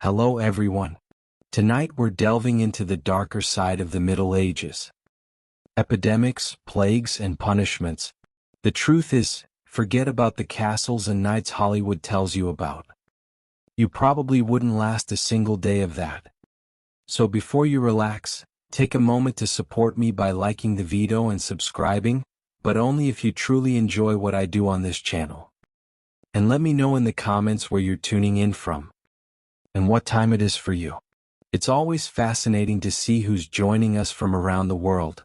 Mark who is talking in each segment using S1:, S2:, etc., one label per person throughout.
S1: Hello everyone. Tonight we're delving into the darker side of the Middle Ages. Epidemics, plagues, and punishments. The truth is, forget about the castles and knights Hollywood tells you about. You probably wouldn't last a single day of that. So before you relax, take a moment to support me by liking the video and subscribing, but only if you truly enjoy what I do on this channel. And let me know in the comments where you're tuning in from and what time it is for you. It's always fascinating to see who's joining us from around the world.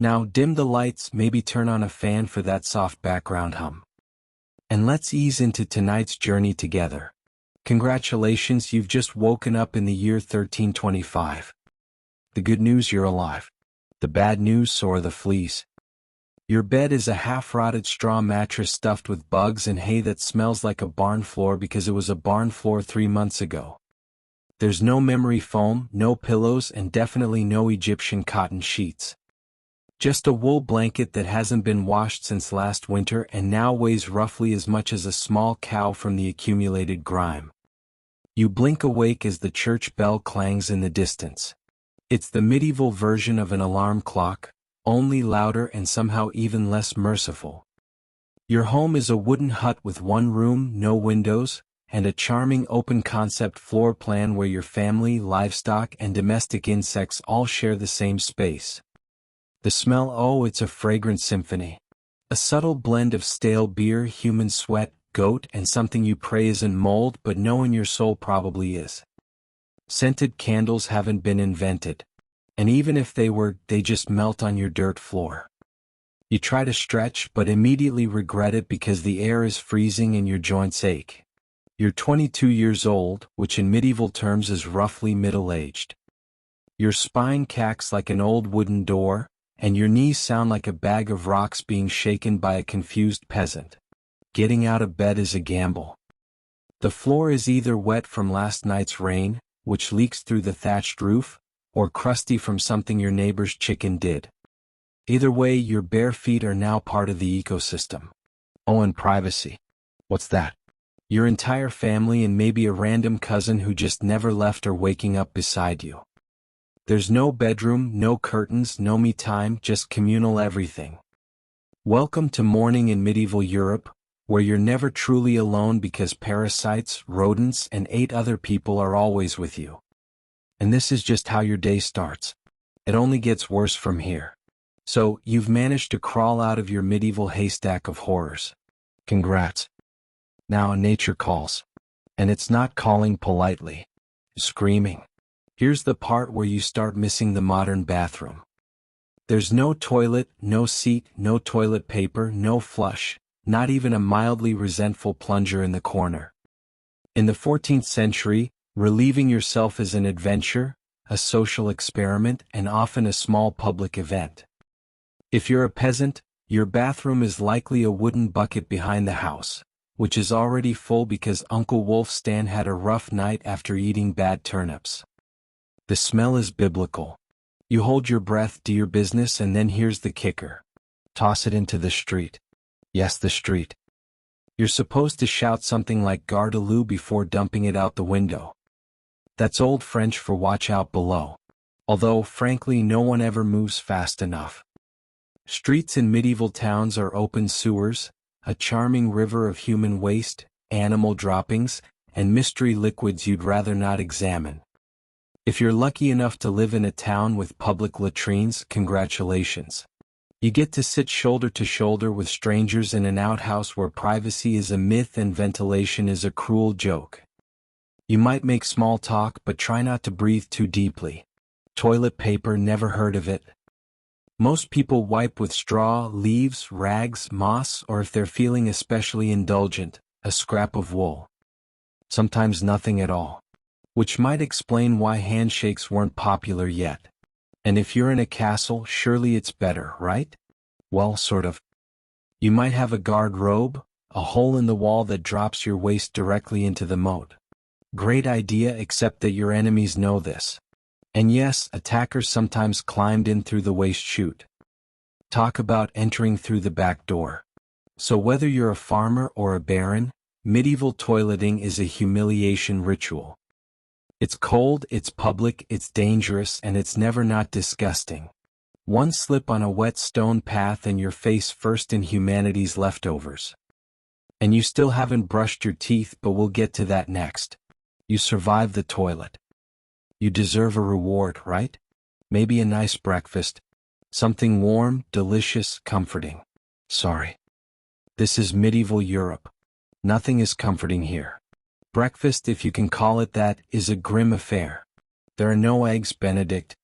S1: Now dim the lights, maybe turn on a fan for that soft background hum. And let's ease into tonight's journey together. Congratulations, you've just woken up in the year 1325. The good news, you're alive. The bad news, so are the fleas. Your bed is a half-rotted straw mattress stuffed with bugs and hay that smells like a barn floor because it was a barn floor 3 months ago. There's no memory foam, no pillows, and definitely no Egyptian cotton sheets. Just a wool blanket that hasn't been washed since last winter and now weighs roughly as much as a small cow from the accumulated grime. You blink awake as the church bell clangs in the distance. It's the medieval version of an alarm clock, only louder and somehow even less merciful. Your home is a wooden hut with one room, no windows, and a charming open-concept floor plan where your family, livestock, and domestic insects all share the same space. The smell, oh, it's a fragrant symphony. A subtle blend of stale beer, human sweat, goat, and something you pray isn't mold but know in your soul probably is. Scented candles haven't been invented. And even if they were, they just melt on your dirt floor. You try to stretch but immediately regret it because the air is freezing and your joints ache. You're 22 years old, which in medieval terms is roughly middle-aged. Your spine cacks like an old wooden door, and your knees sound like a bag of rocks being shaken by a confused peasant. Getting out of bed is a gamble. The floor is either wet from last night's rain, which leaks through the thatched roof, or crusty from something your neighbor's chicken did. Either way, your bare feet are now part of the ecosystem. Oh, and privacy. What's that? Your entire family and maybe a random cousin who just never left are waking up beside you. There's no bedroom, no curtains, no me time, just communal everything. Welcome to morning in medieval Europe, where you're never truly alone because parasites, rodents, and 8 other people are always with you. And this is just how your day starts. It only gets worse from here. So, you've managed to crawl out of your medieval haystack of horrors. Congrats. Now nature calls. And it's not calling politely. Screaming. Here's the part where you start missing the modern bathroom. There's no toilet, no seat, no toilet paper, no flush, not even a mildly resentful plunger in the corner. In the 14th century, relieving yourself is an adventure, a social experiment, and often a small public event. If you're a peasant, your bathroom is likely a wooden bucket behind the house, which is already full because Uncle Wolfstan had a rough night after eating bad turnips. The smell is biblical. You hold your breath, do your business, and then here's the kicker. Toss it into the street. Yes, the street. You're supposed to shout something like Garde à l'eau before dumping it out the window. That's Old French for watch out below. Although, frankly, no one ever moves fast enough. Streets in medieval towns are open sewers, a charming river of human waste, animal droppings, and mystery liquids you'd rather not examine. If you're lucky enough to live in a town with public latrines, congratulations. You get to sit shoulder to shoulder with strangers in an outhouse where privacy is a myth and ventilation is a cruel joke. You might make small talk but try not to breathe too deeply. Toilet paper, never heard of it. Most people wipe with straw, leaves, rags, moss, or if they're feeling especially indulgent, a scrap of wool. Sometimes nothing at all. Which might explain why handshakes weren't popular yet. And if you're in a castle, surely it's better, right? Well, sort of. You might have a guard robe, a hole in the wall that drops your waist directly into the moat. Great idea, except that your enemies know this. And yes, attackers sometimes climbed in through the waist chute. Talk about entering through the back door. So whether you're a farmer or a baron, medieval toileting is a humiliation ritual. It's cold, it's public, it's dangerous, and it's never not disgusting. One slip on a wet stone path and you're face first in humanity's leftovers. And you still haven't brushed your teeth, but we'll get to that next. You survived the toilet. You deserve a reward, right? Maybe a nice breakfast. Something warm, delicious, comforting. Sorry. This is medieval Europe. Nothing is comforting here. Breakfast, if you can call it that, is a grim affair. There are no eggs Benedict,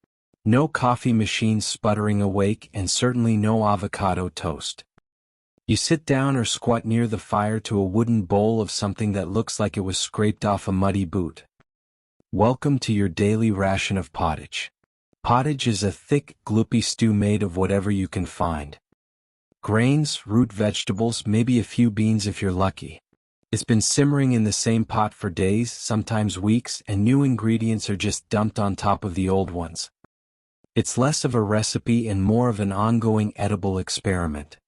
S1: no coffee machines sputtering awake, and certainly no avocado toast. You sit down or squat near the fire to a wooden bowl of something that looks like it was scraped off a muddy boot. Welcome to your daily ration of pottage. Pottage is a thick, gloopy stew made of whatever you can find. Grains, root vegetables, maybe a few beans if you're lucky. It's been simmering in the same pot for days, sometimes weeks, and new ingredients are just dumped on top of the old ones. It's less of a recipe and more of an ongoing edible experiment.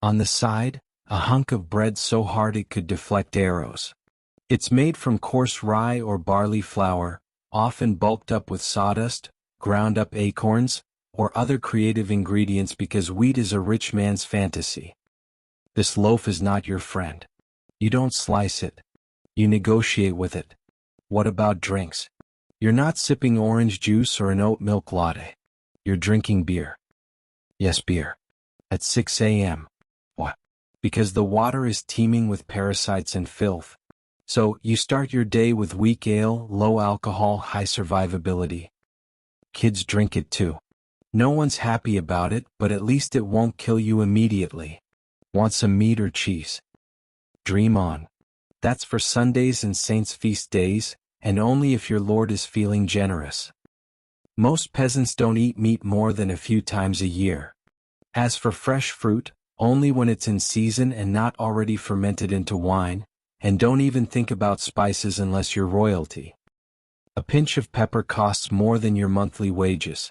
S1: On the side, a hunk of bread so hard it could deflect arrows. It's made from coarse rye or barley flour, often bulked up with sawdust, ground up acorns, or other creative ingredients because wheat is a rich man's fantasy. This loaf is not your friend. You don't slice it. You negotiate with it. What about drinks? You're not sipping orange juice or an oat milk latte. You're drinking beer. Yes, beer. At 6 a.m. What? Because the water is teeming with parasites and filth. So, you start your day with weak ale, low alcohol, high survivability. Kids drink it too. No one's happy about it, but at least it won't kill you immediately. Want some meat or cheese? Dream on. That's for Sundays and saints' feast days, and only if your Lord is feeling generous. Most peasants don't eat meat more than a few times a year. As for fresh fruit, only when it's in season and not already fermented into wine, and don't even think about spices unless you're royalty. A pinch of pepper costs more than your monthly wages.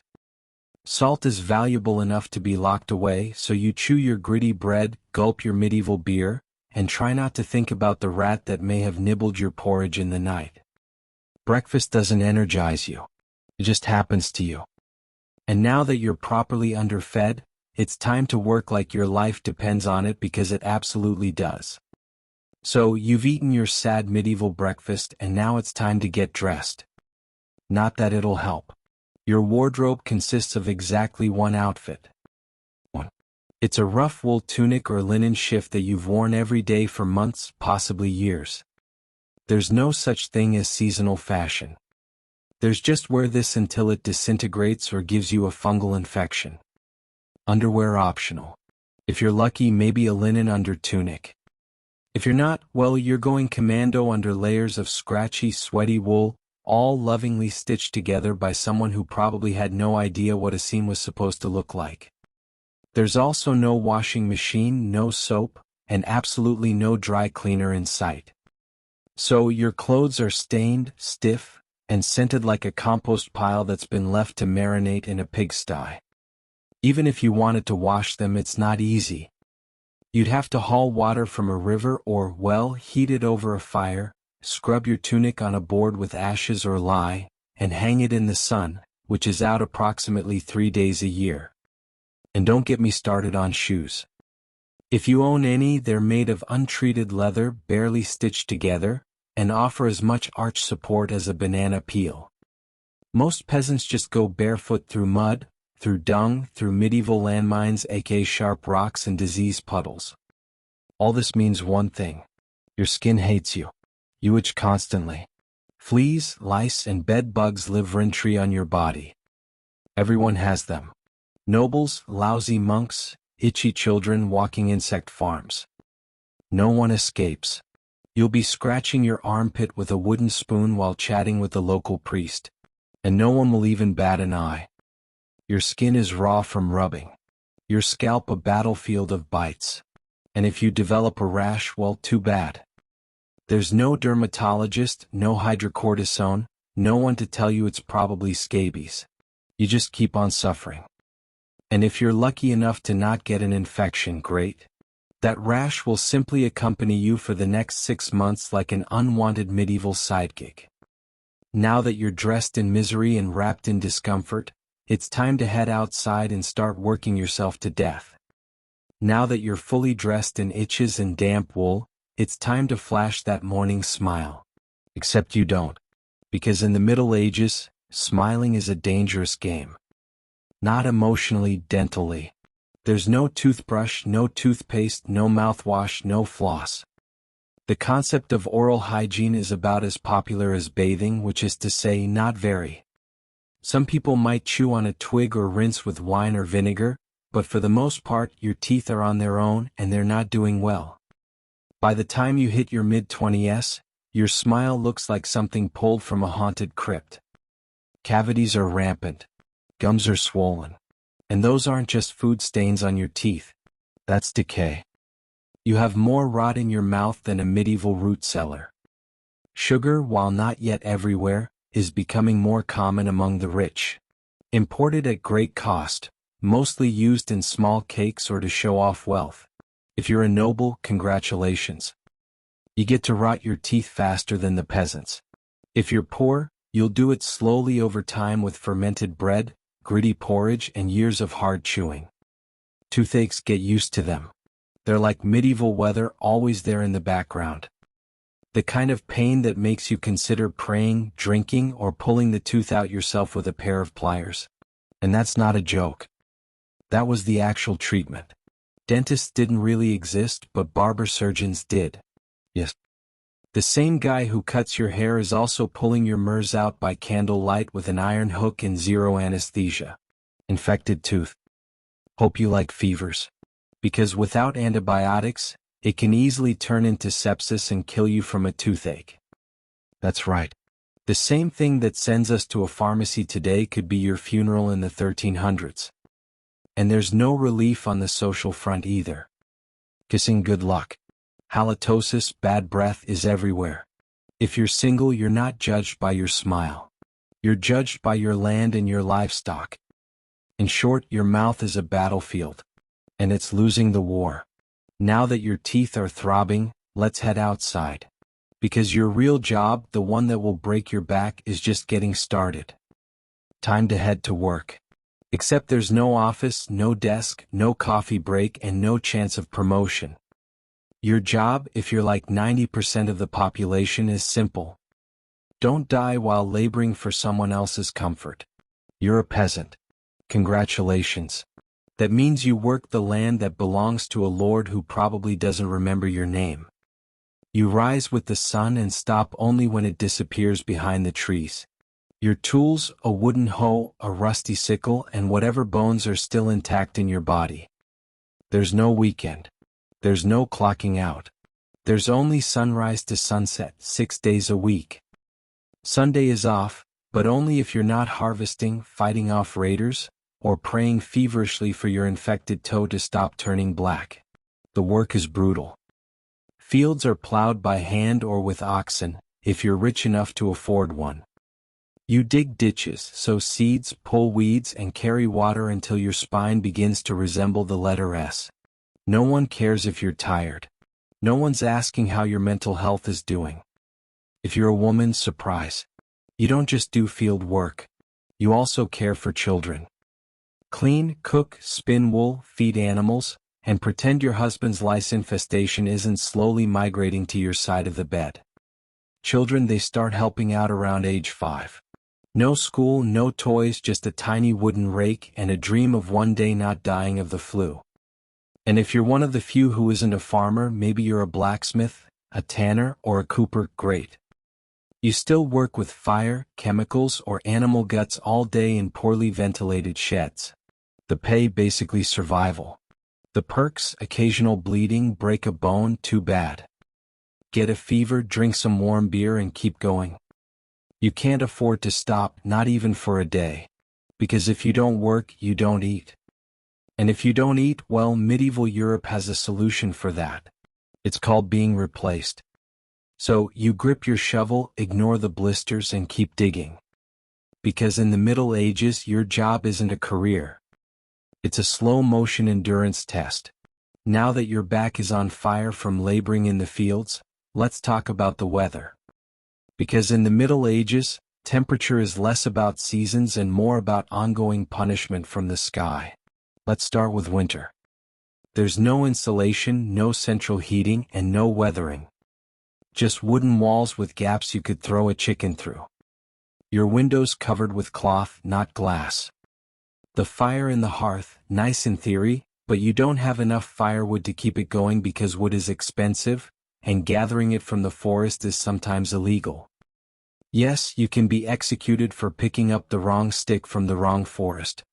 S1: Salt is valuable enough to be locked away, so you chew your gritty bread, gulp your medieval beer, and try not to think about the rat that may have nibbled your porridge in the night. Breakfast doesn't energize you. It just happens to you. And now that you're properly underfed, it's time to work like your life depends on it because it absolutely does. So, you've eaten your sad medieval breakfast and now it's time to get dressed. Not that it'll help. Your wardrobe consists of exactly one outfit. 1. It's a rough wool tunic or linen shift that you've worn every day for months, possibly years. There's no such thing as seasonal fashion. There's just wear this until it disintegrates or gives you a fungal infection. Underwear optional. If you're lucky, maybe a linen under tunic. If you're not, well, you're going commando under layers of scratchy, sweaty wool, all lovingly stitched together by someone who probably had no idea what a seam was supposed to look like. There's also no washing machine, no soap, and absolutely no dry cleaner in sight. So your clothes are stained, stiff, and scented like a compost pile that's been left to marinate in a pigsty. Even if you wanted to wash them, it's not easy. You'd have to haul water from a river or, well, heat it over a fire, scrub your tunic on a board with ashes or lye, and hang it in the sun, which is out approximately 3 days a year. And don't get me started on shoes. If you own any, they're made of untreated leather, barely stitched together, and offer as much arch support as a banana peel. Most peasants just go barefoot through mud, through dung, through medieval landmines aka sharp rocks and disease puddles. All this means one thing. Your skin hates you. You itch constantly. Fleas, lice, and bed bugs live rent-free on your body. Everyone has them. Nobles, lousy monks, itchy children walking insect farms. No one escapes. You'll be scratching your armpit with a wooden spoon while chatting with the local priest. And no one will even bat an eye. Your skin is raw from rubbing. Your scalp a battlefield of bites. And if you develop a rash, well, too bad. There's no dermatologist, no hydrocortisone, no one to tell you it's probably scabies. You just keep on suffering. And if you're lucky enough to not get an infection, great. That rash will simply accompany you for the next 6 months like an unwanted medieval sidekick. Now that you're dressed in misery and wrapped in discomfort, it's time to head outside and start working yourself to death. Now that you're fully dressed in itches and damp wool, it's time to flash that morning smile. Except you don't. Because in the Middle Ages, smiling is a dangerous game. Not emotionally, dentally. There's no toothbrush, no toothpaste, no mouthwash, no floss. The concept of oral hygiene is about as popular as bathing, which is to say, not very. Some people might chew on a twig or rinse with wine or vinegar, but for the most part, your teeth are on their own and they're not doing well. By the time you hit your mid-20s, your smile looks like something pulled from a haunted crypt. Cavities are rampant. Gums are swollen. And those aren't just food stains on your teeth. That's decay. You have more rot in your mouth than a medieval root cellar. Sugar, while not yet everywhere, is becoming more common among the rich. Imported at great cost, mostly used in small cakes or to show off wealth. If you're a noble, congratulations. You get to rot your teeth faster than the peasants. If you're poor, you'll do it slowly over time with fermented bread, gritty porridge, and years of hard chewing. Toothaches, get used to them. They're like medieval weather, always there in the background. The kind of pain that makes you consider praying, drinking, or pulling the tooth out yourself with a pair of pliers. And that's not a joke. That was the actual treatment. Dentists didn't really exist, but barber surgeons did. Yes. The same guy who cuts your hair is also pulling your murs out by candlelight with an iron hook and zero anesthesia. Infected tooth. Hope you like fevers. Because without antibiotics, it can easily turn into sepsis and kill you from a toothache. That's right. The same thing that sends us to a pharmacy today could be your funeral in the 1300s. And there's no relief on the social front either. Kissing, good luck. Halitosis, bad breath, is everywhere. If you're single, you're not judged by your smile. You're judged by your land and your livestock. In short, your mouth is a battlefield. And it's losing the war. Now that your teeth are throbbing, let's head outside. Because your real job, the one that will break your back, is just getting started. Time to head to work. Except there's no office, no desk, no coffee break, and no chance of promotion. Your job, if you're like 90% of the population, is simple. Don't die while laboring for someone else's comfort. You're a peasant. Congratulations. That means you work the land that belongs to a lord who probably doesn't remember your name. You rise with the sun and stop only when it disappears behind the trees. Your tools, a wooden hoe, a rusty sickle, and whatever bones are still intact in your body. There's no weekend. There's no clocking out. There's only sunrise to sunset, 6 days a week. Sunday is off, but only if you're not harvesting, fighting off raiders, or praying feverishly for your infected toe to stop turning black. The work is brutal. Fields are plowed by hand or with oxen, if you're rich enough to afford one. You dig ditches, sow seeds, pull weeds, and carry water until your spine begins to resemble the letter S. No one cares if you're tired. No one's asking how your mental health is doing. If you're a woman, surprise. You don't just do field work. You also care for children. Clean, cook, spin wool, feed animals, and pretend your husband's lice infestation isn't slowly migrating to your side of the bed. Children, they start helping out around age 5. No school, no toys, just a tiny wooden rake and a dream of one day not dying of the flu. And if you're one of the few who isn't a farmer, maybe you're a blacksmith, a tanner, or a cooper, great. You still work with fire, chemicals, or animal guts all day in poorly ventilated sheds. The pay, basically survival. The perks, occasional bleeding, break a bone, too bad. Get a fever, drink some warm beer, and keep going. You can't afford to stop, not even for a day. Because if you don't work, you don't eat. And if you don't eat, well, medieval Europe has a solution for that. It's called being replaced. So, you grip your shovel, ignore the blisters, and keep digging. Because in the Middle Ages, your job isn't a career. It's a slow-motion endurance test. Now that your back is on fire from laboring in the fields, let's talk about the weather. Because in the Middle Ages, Temperature is less about seasons and more about ongoing punishment from the sky. Let's start with winter. There's no insulation, no central heating, and no weathering. Just wooden walls with gaps you could throw a chicken through. Your windows covered with cloth, not glass. The fire in the hearth, nice in theory, but you don't have enough firewood to keep it going because wood is expensive, and gathering it from the forest is sometimes illegal. Yes, you can be executed for picking up the wrong stick from the wrong forest.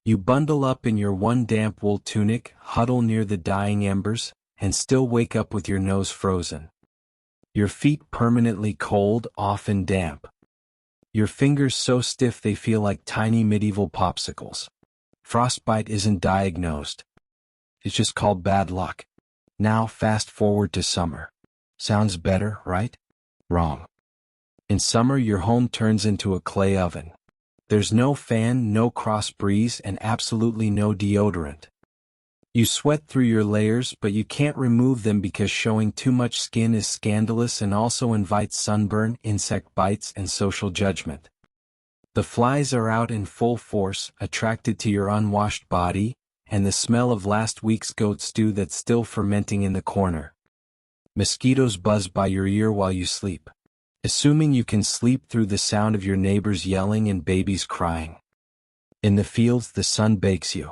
S1: You bundle up in your one damp wool tunic, huddle near the dying embers, and still wake up with your nose frozen. Your feet permanently cold, often damp. Your fingers so stiff they feel like tiny medieval popsicles. Frostbite isn't diagnosed. It's just called bad luck. Now fast forward to summer. Sounds better, right? Wrong. In summer your home turns into a clay oven. There's no fan, no cross breeze, and absolutely no deodorant. You sweat through your layers, but you can't remove them because showing too much skin is scandalous and also invites sunburn, insect bites, and social judgment. The flies are out in full force, attracted to your unwashed body, and the smell of last week's goat stew that's still fermenting in the corner. Mosquitoes buzz by your ear while you sleep. Assuming you can sleep through the sound of your neighbors yelling and babies crying. In the fields the sun bakes you.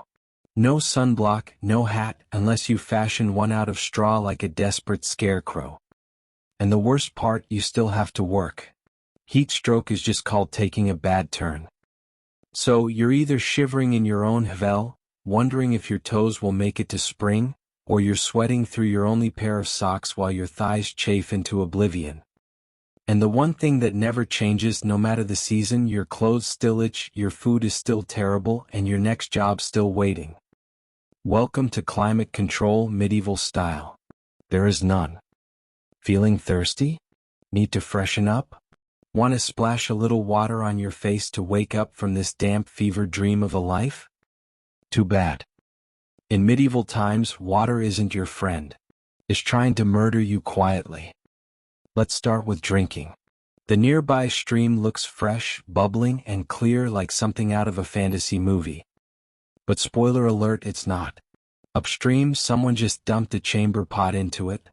S1: No sunblock, no hat, unless you fashion one out of straw like a desperate scarecrow. And the worst part, you still have to work. Heat stroke is just called taking a bad turn. So you're either shivering in your own havel, wondering if your toes will make it to spring, or you're sweating through your only pair of socks while your thighs chafe into oblivion. And the one thing that never changes no matter the season, your clothes still itch, your food is still terrible, and your next job still waiting. Welcome to climate control medieval style. There is none. Feeling thirsty? Need to freshen up? Want to splash a little water on your face to wake up from this damp fever dream of a life? Too bad. In medieval times, water isn't your friend. It's trying to murder you quietly. Let's start with drinking. The nearby stream looks fresh, bubbling, and clear like something out of a fantasy movie. But spoiler alert, it's not. Upstream, someone just dumped a chamber pot into it.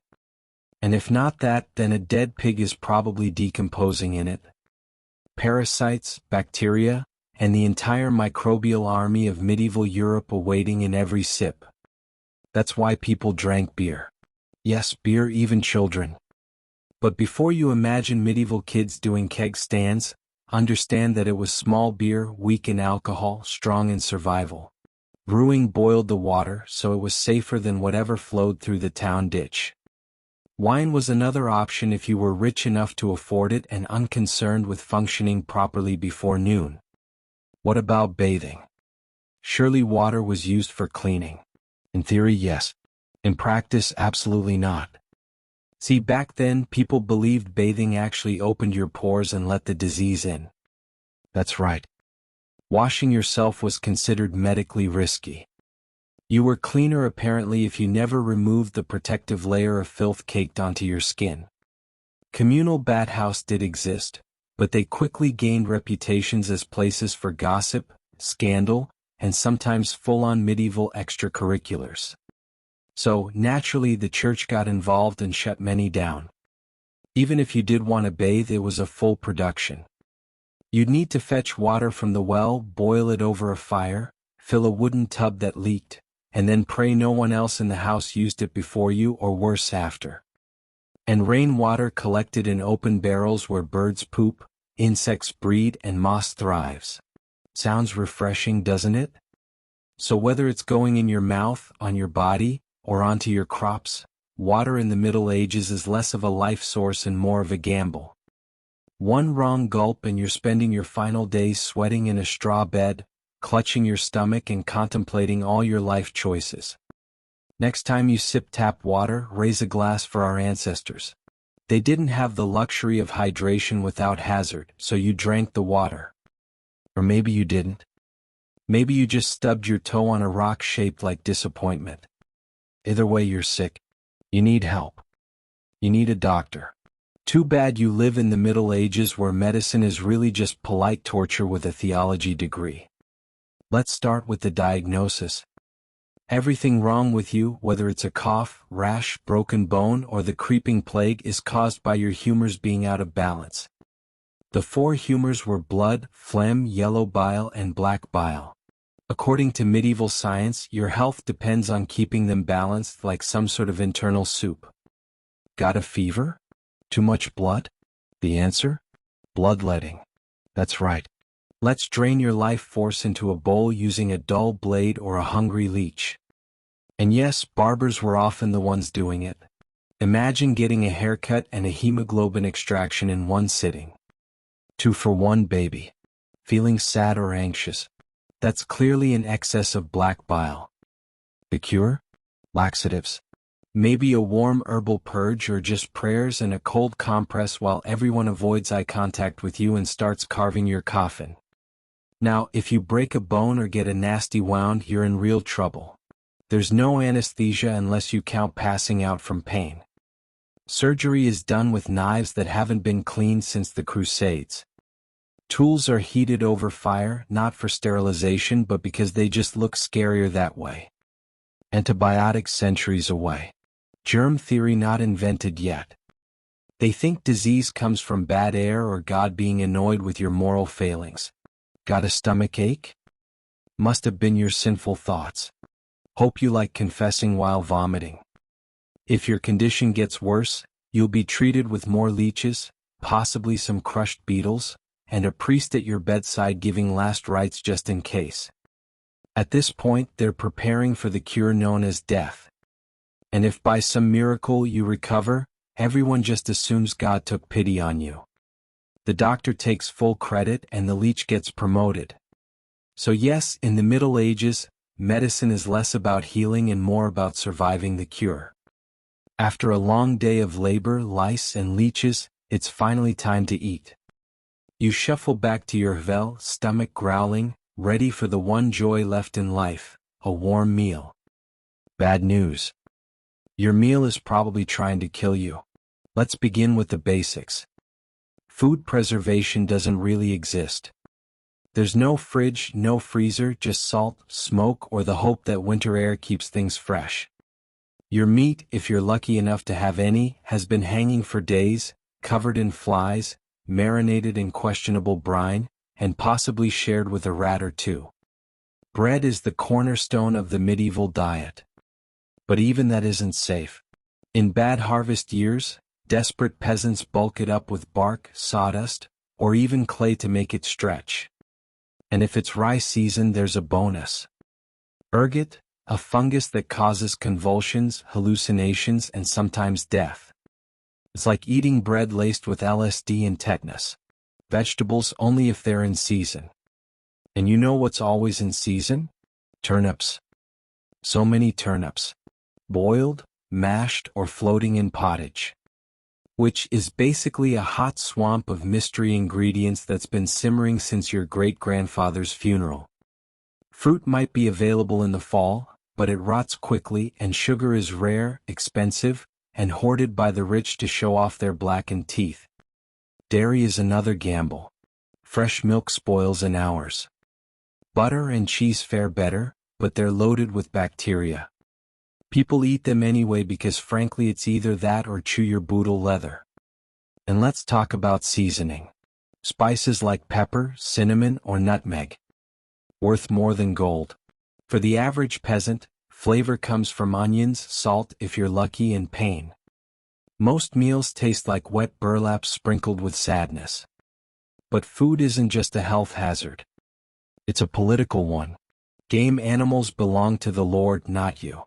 S1: And if not that, then a dead pig is probably decomposing in it. Parasites, bacteria, and the entire microbial army of medieval Europe awaiting in every sip. That's why people drank beer. Yes, beer, even children. But before you imagine medieval kids doing keg stands, understand that it was small beer, weak in alcohol, strong in survival. Brewing boiled the water, so it was safer than whatever flowed through the town ditch. Wine was another option if you were rich enough to afford it and unconcerned with functioning properly before noon. What about bathing? Surely water was used for cleaning. In theory, yes. In practice, absolutely not. See, back then, people believed bathing actually opened your pores and let the disease in. That's right. Washing yourself was considered medically risky. You were cleaner apparently if you never removed the protective layer of filth caked onto your skin. Communal bathhouses did exist, but they quickly gained reputations as places for gossip, scandal, and sometimes full-on medieval extracurriculars. So, naturally the church got involved and shut many down. Even if you did want to bathe, it was a full production. You'd need to fetch water from the well, boil it over a fire, fill a wooden tub that leaked, and then pray no one else in the house used it before you or worse after. And rainwater collected in open barrels where birds poop, insects breed, and moss thrives. Sounds refreshing, doesn't it? So whether it's going in your mouth, on your body, or onto your crops, water in the Middle Ages is less of a life source and more of a gamble. One wrong gulp and you're spending your final days sweating in a straw bed, clutching your stomach and contemplating all your life choices. Next time you sip tap water, raise a glass for our ancestors. They didn't have the luxury of hydration without hazard, so you drank the water. Or maybe you didn't. Maybe you just stubbed your toe on a rock shaped like disappointment. Either way, you're sick. You need help. You need a doctor. Too bad you live in the Middle Ages where medicine is really just polite torture with a theology degree. Let's start with the diagnosis. Everything wrong with you, whether it's a cough, rash, broken bone, or the creeping plague, is caused by your humors being out of balance. The four humors were blood, phlegm, yellow bile, and black bile. According to medieval science, your health depends on keeping them balanced like some sort of internal soup. Got a fever? Too much blood? The answer? Bloodletting. That's right. Let's drain your life force into a bowl using a dull blade or a hungry leech. And yes, barbers were often the ones doing it. Imagine getting a haircut and a hemoglobin extraction in one sitting. 2 for 1, baby. Feeling sad or anxious? That's clearly an excess of black bile. The cure? Laxatives. Maybe a warm herbal purge or just prayers and a cold compress while everyone avoids eye contact with you and starts carving your coffin. Now, if you break a bone or get a nasty wound, you're in real trouble. There's no anesthesia unless you count passing out from pain. Surgery is done with knives that haven't been cleaned since the Crusades. Tools are heated over fire, not for sterilization but because they just look scarier that way. Antibiotics centuries away. Germ theory not invented yet. They think disease comes from bad air or God being annoyed with your moral failings. Got a stomach ache? Must have been your sinful thoughts. Hope you like confessing while vomiting. If your condition gets worse, you'll be treated with more leeches, possibly some crushed beetles, and a priest at your bedside giving last rites just in case. At this point, they're preparing for the cure known as death. And if by some miracle you recover, everyone just assumes God took pity on you. The doctor takes full credit and the leech gets promoted. So yes, in the Middle Ages, medicine is less about healing and more about surviving the cure. After a long day of labor, lice, and leeches, it's finally time to eat. You shuffle back to your Hvel, stomach growling, ready for the one joy left in life, a warm meal. Bad news. Your meal is probably trying to kill you. Let's begin with the basics. Food preservation doesn't really exist. There's no fridge, no freezer, just salt, smoke, or the hope that winter air keeps things fresh. Your meat, if you're lucky enough to have any, has been hanging for days, covered in flies, marinated in questionable brine, and possibly shared with a rat or two. Bread is the cornerstone of the medieval diet. But even that isn't safe. In bad harvest years, desperate peasants bulk it up with bark, sawdust, or even clay to make it stretch. And if it's rye season, there's a bonus. Ergot, a fungus that causes convulsions, hallucinations, and sometimes death. It's like eating bread laced with LSD and tetanus. Vegetables only if they're in season. And you know what's always in season? Turnips. So many turnips. Boiled, mashed, or floating in pottage. Which is basically a hot swamp of mystery ingredients that's been simmering since your great-grandfather's funeral. Fruit might be available in the fall, but it rots quickly and sugar is rare, expensive, and hoarded by the rich to show off their blackened teeth. Dairy is another gamble. Fresh milk spoils in hours. Butter and cheese fare better, but they're loaded with bacteria. People eat them anyway because frankly it's either that or chew your boodle leather. And let's talk about seasoning. Spices like pepper, cinnamon, or nutmeg. Worth more than gold. For the average peasant, flavor comes from onions, salt if you're lucky, and pain. Most meals taste like wet burlap sprinkled with sadness. But food isn't just a health hazard. It's a political one. Game animals belong to the Lord, not you.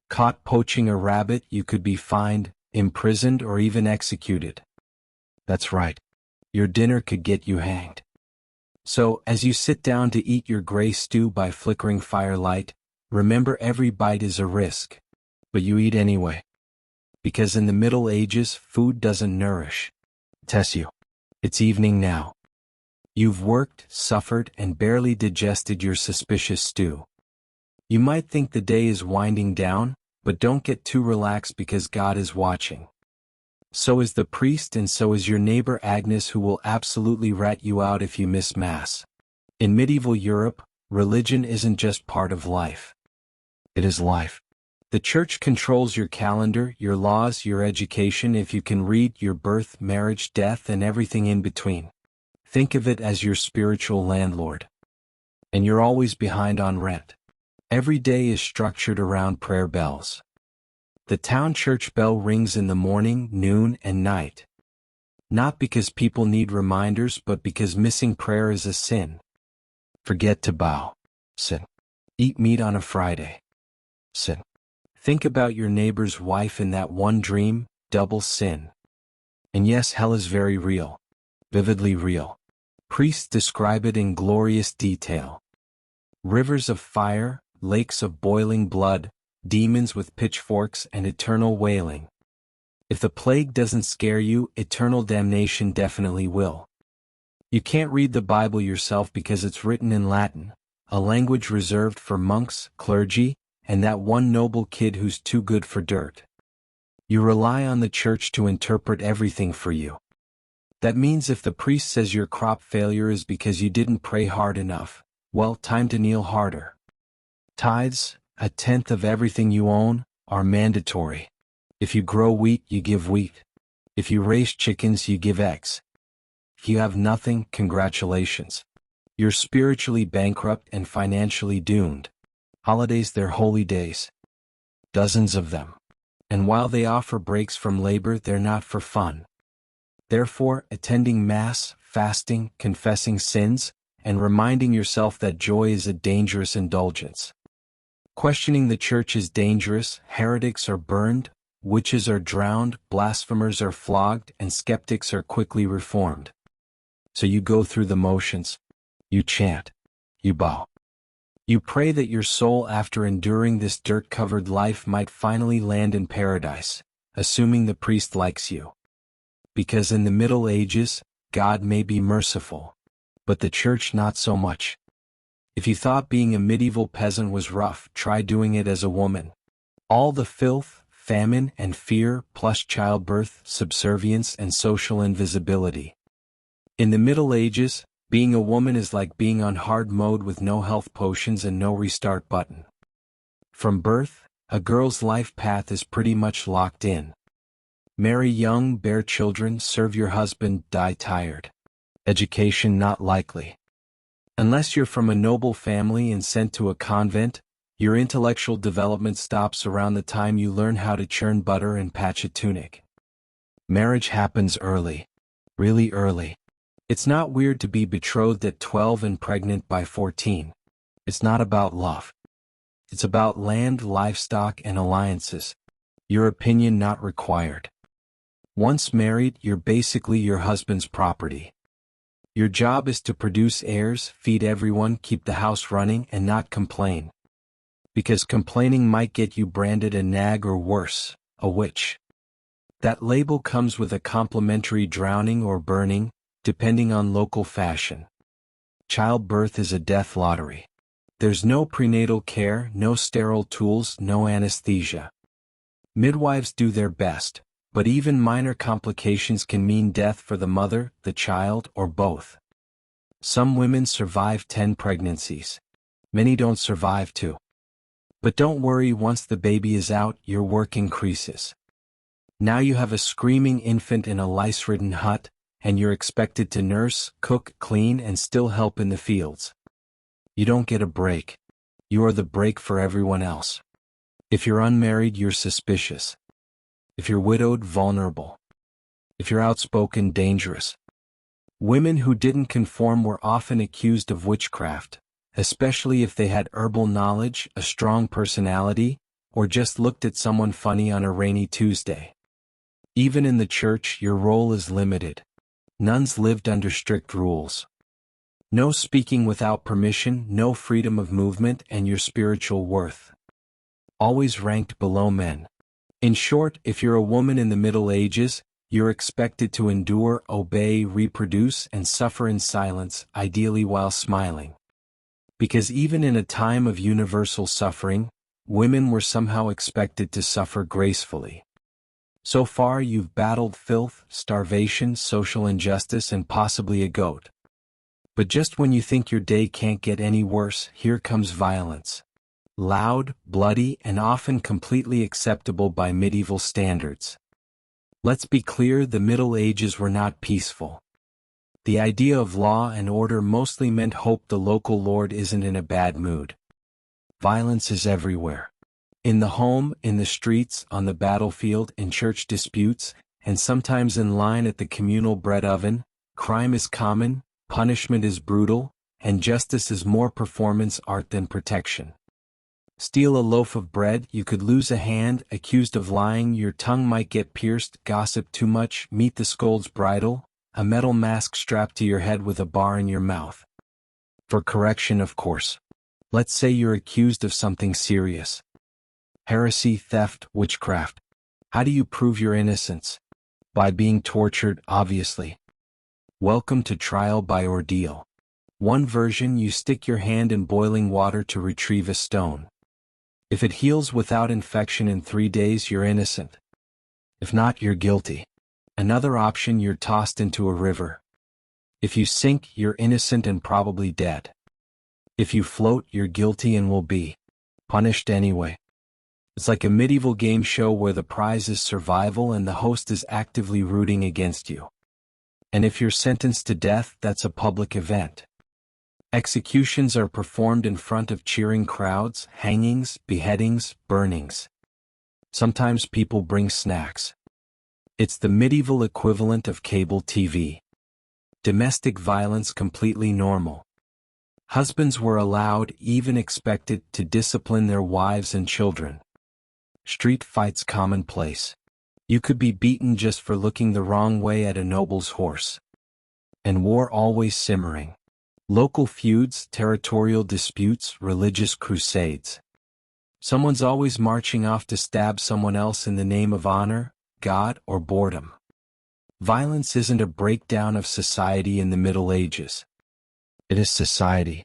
S1: Caught poaching a rabbit, you could be fined, imprisoned, or even executed. That's right. Your dinner could get you hanged. So, as you sit down to eat your gray stew by flickering firelight, remember every bite is a risk. But you eat anyway. Because in the Middle Ages, food doesn't nourish. Tess you. It's evening now. You've worked, suffered, and barely digested your suspicious stew. You might think the day is winding down, but don't get too relaxed because God is watching. So is the priest, and so is your neighbor Agnes, who will absolutely rat you out if you miss Mass. In medieval Europe, religion isn't just part of life. It is life. The church controls your calendar, your laws, your education, if you can read, your birth, marriage, death, and everything in between. Think of it as your spiritual landlord. And you're always behind on rent. Every day is structured around prayer bells. The town church bell rings in the morning, noon, and night. Not because people need reminders, but because missing prayer is a sin. Forget to bow. Sin. Eat meat on a Friday. Sin. Think about your neighbor's wife in that one dream, double sin. And yes, hell is very real. Vividly real. Priests describe it in glorious detail. Rivers of fire, lakes of boiling blood, demons with pitchforks, and eternal wailing. If the plague doesn't scare you, eternal damnation definitely will. You can't read the Bible yourself because it's written in Latin, a language reserved for monks, clergy, and that one noble kid who's too good for dirt. You rely on the church to interpret everything for you. That means if the priest says your crop failure is because you didn't pray hard enough, well, time to kneel harder. Tithes, 1/10 of everything you own, are mandatory. If you grow wheat, you give wheat. If you raise chickens, you give eggs. If you have nothing, congratulations. You're spiritually bankrupt and financially doomed. Holidays, they're holy days. Dozens of them. And while they offer breaks from labor, they're not for fun. Therefore, attending Mass, fasting, confessing sins, and reminding yourself that joy is a dangerous indulgence. Questioning the church is dangerous, heretics are burned, witches are drowned, blasphemers are flogged, and skeptics are quickly reformed. So you go through the motions. You chant. You bow. You pray that your soul, after enduring this dirt-covered life, might finally land in paradise, assuming the priest likes you. Because in the Middle Ages, God may be merciful, but the church not so much. If you thought being a medieval peasant was rough, try doing it as a woman. All the filth, famine, and fear, plus childbirth, subservience, and social invisibility. In the Middle Ages, being a woman is like being on hard mode with no health potions and no restart button. From birth, a girl's life path is pretty much locked in. Marry young, bear children, serve your husband, die tired. Education not likely. Unless you're from a noble family and sent to a convent, your intellectual development stops around the time you learn how to churn butter and patch a tunic. Marriage happens early. Really early. It's not weird to be betrothed at 12 and pregnant by 14. It's not about love. It's about land, livestock, and alliances. Your opinion not required. Once married, you're basically your husband's property. Your job is to produce heirs, feed everyone, keep the house running, and not complain. Because complaining might get you branded a nag or worse, a witch. That label comes with a complimentary drowning or burning, depending on local fashion. Childbirth is a death lottery. There's no prenatal care, no sterile tools, no anesthesia. Midwives do their best, but even minor complications can mean death for the mother, the child, or both. Some women survive 10 pregnancies. Many don't survive 2. But don't worry, once the baby is out, your work increases. Now you have a screaming infant in a lice-ridden hut, and you're expected to nurse, cook, clean, and still help in the fields. You don't get a break. You are the break for everyone else. If you're unmarried, you're suspicious. If you're widowed, vulnerable. If you're outspoken, dangerous. Women who didn't conform were often accused of witchcraft, especially if they had herbal knowledge, a strong personality, or just looked at someone funny on a rainy Tuesday. Even in the church, your role is limited. Nuns lived under strict rules. No speaking without permission, no freedom of movement, and your spiritual worth. Always ranked below men. In short, if you're a woman in the Middle Ages, you're expected to endure, obey, reproduce, and suffer in silence, ideally while smiling. Because even in a time of universal suffering, women were somehow expected to suffer gracefully. So far you've battled filth, starvation, social injustice, and possibly a goat. But just when you think your day can't get any worse, here comes violence. Loud, bloody, and often completely acceptable by medieval standards. Let's be clear, the Middle Ages were not peaceful. The idea of law and order mostly meant hope the local lord isn't in a bad mood. Violence is everywhere. In the home, in the streets, on the battlefield, in church disputes, and sometimes in line at the communal bread oven. Crime is common, punishment is brutal, and justice is more performance art than protection. Steal a loaf of bread, you could lose a hand, accused of lying, your tongue might get pierced, gossip too much, meet the scold's bridle, a metal mask strapped to your head with a bar in your mouth. For correction, of course. Let's say you're accused of something serious. Heresy, theft, witchcraft. How do you prove your innocence? By being tortured, obviously. Welcome to trial by ordeal. One version, you stick your hand in boiling water to retrieve a stone. If it heals without infection in 3 days, you're innocent. If not, you're guilty. Another option, you're tossed into a river. If you sink, you're innocent and probably dead. If you float, you're guilty and will be punished anyway. It's like a medieval game show where the prize is survival and the host is actively rooting against you. And if you're sentenced to death, that's a public event. Executions are performed in front of cheering crowds, hangings, beheadings, burnings. Sometimes people bring snacks. It's the medieval equivalent of cable TV. Domestic violence completely normal. Husbands were allowed, even expected, to discipline their wives and children. Street fights commonplace. You could be beaten just for looking the wrong way at a noble's horse. And war always simmering. Local feuds, territorial disputes, religious crusades. Someone's always marching off to stab someone else in the name of honor, God, or boredom. Violence isn't a breakdown of society in the Middle Ages. It is society.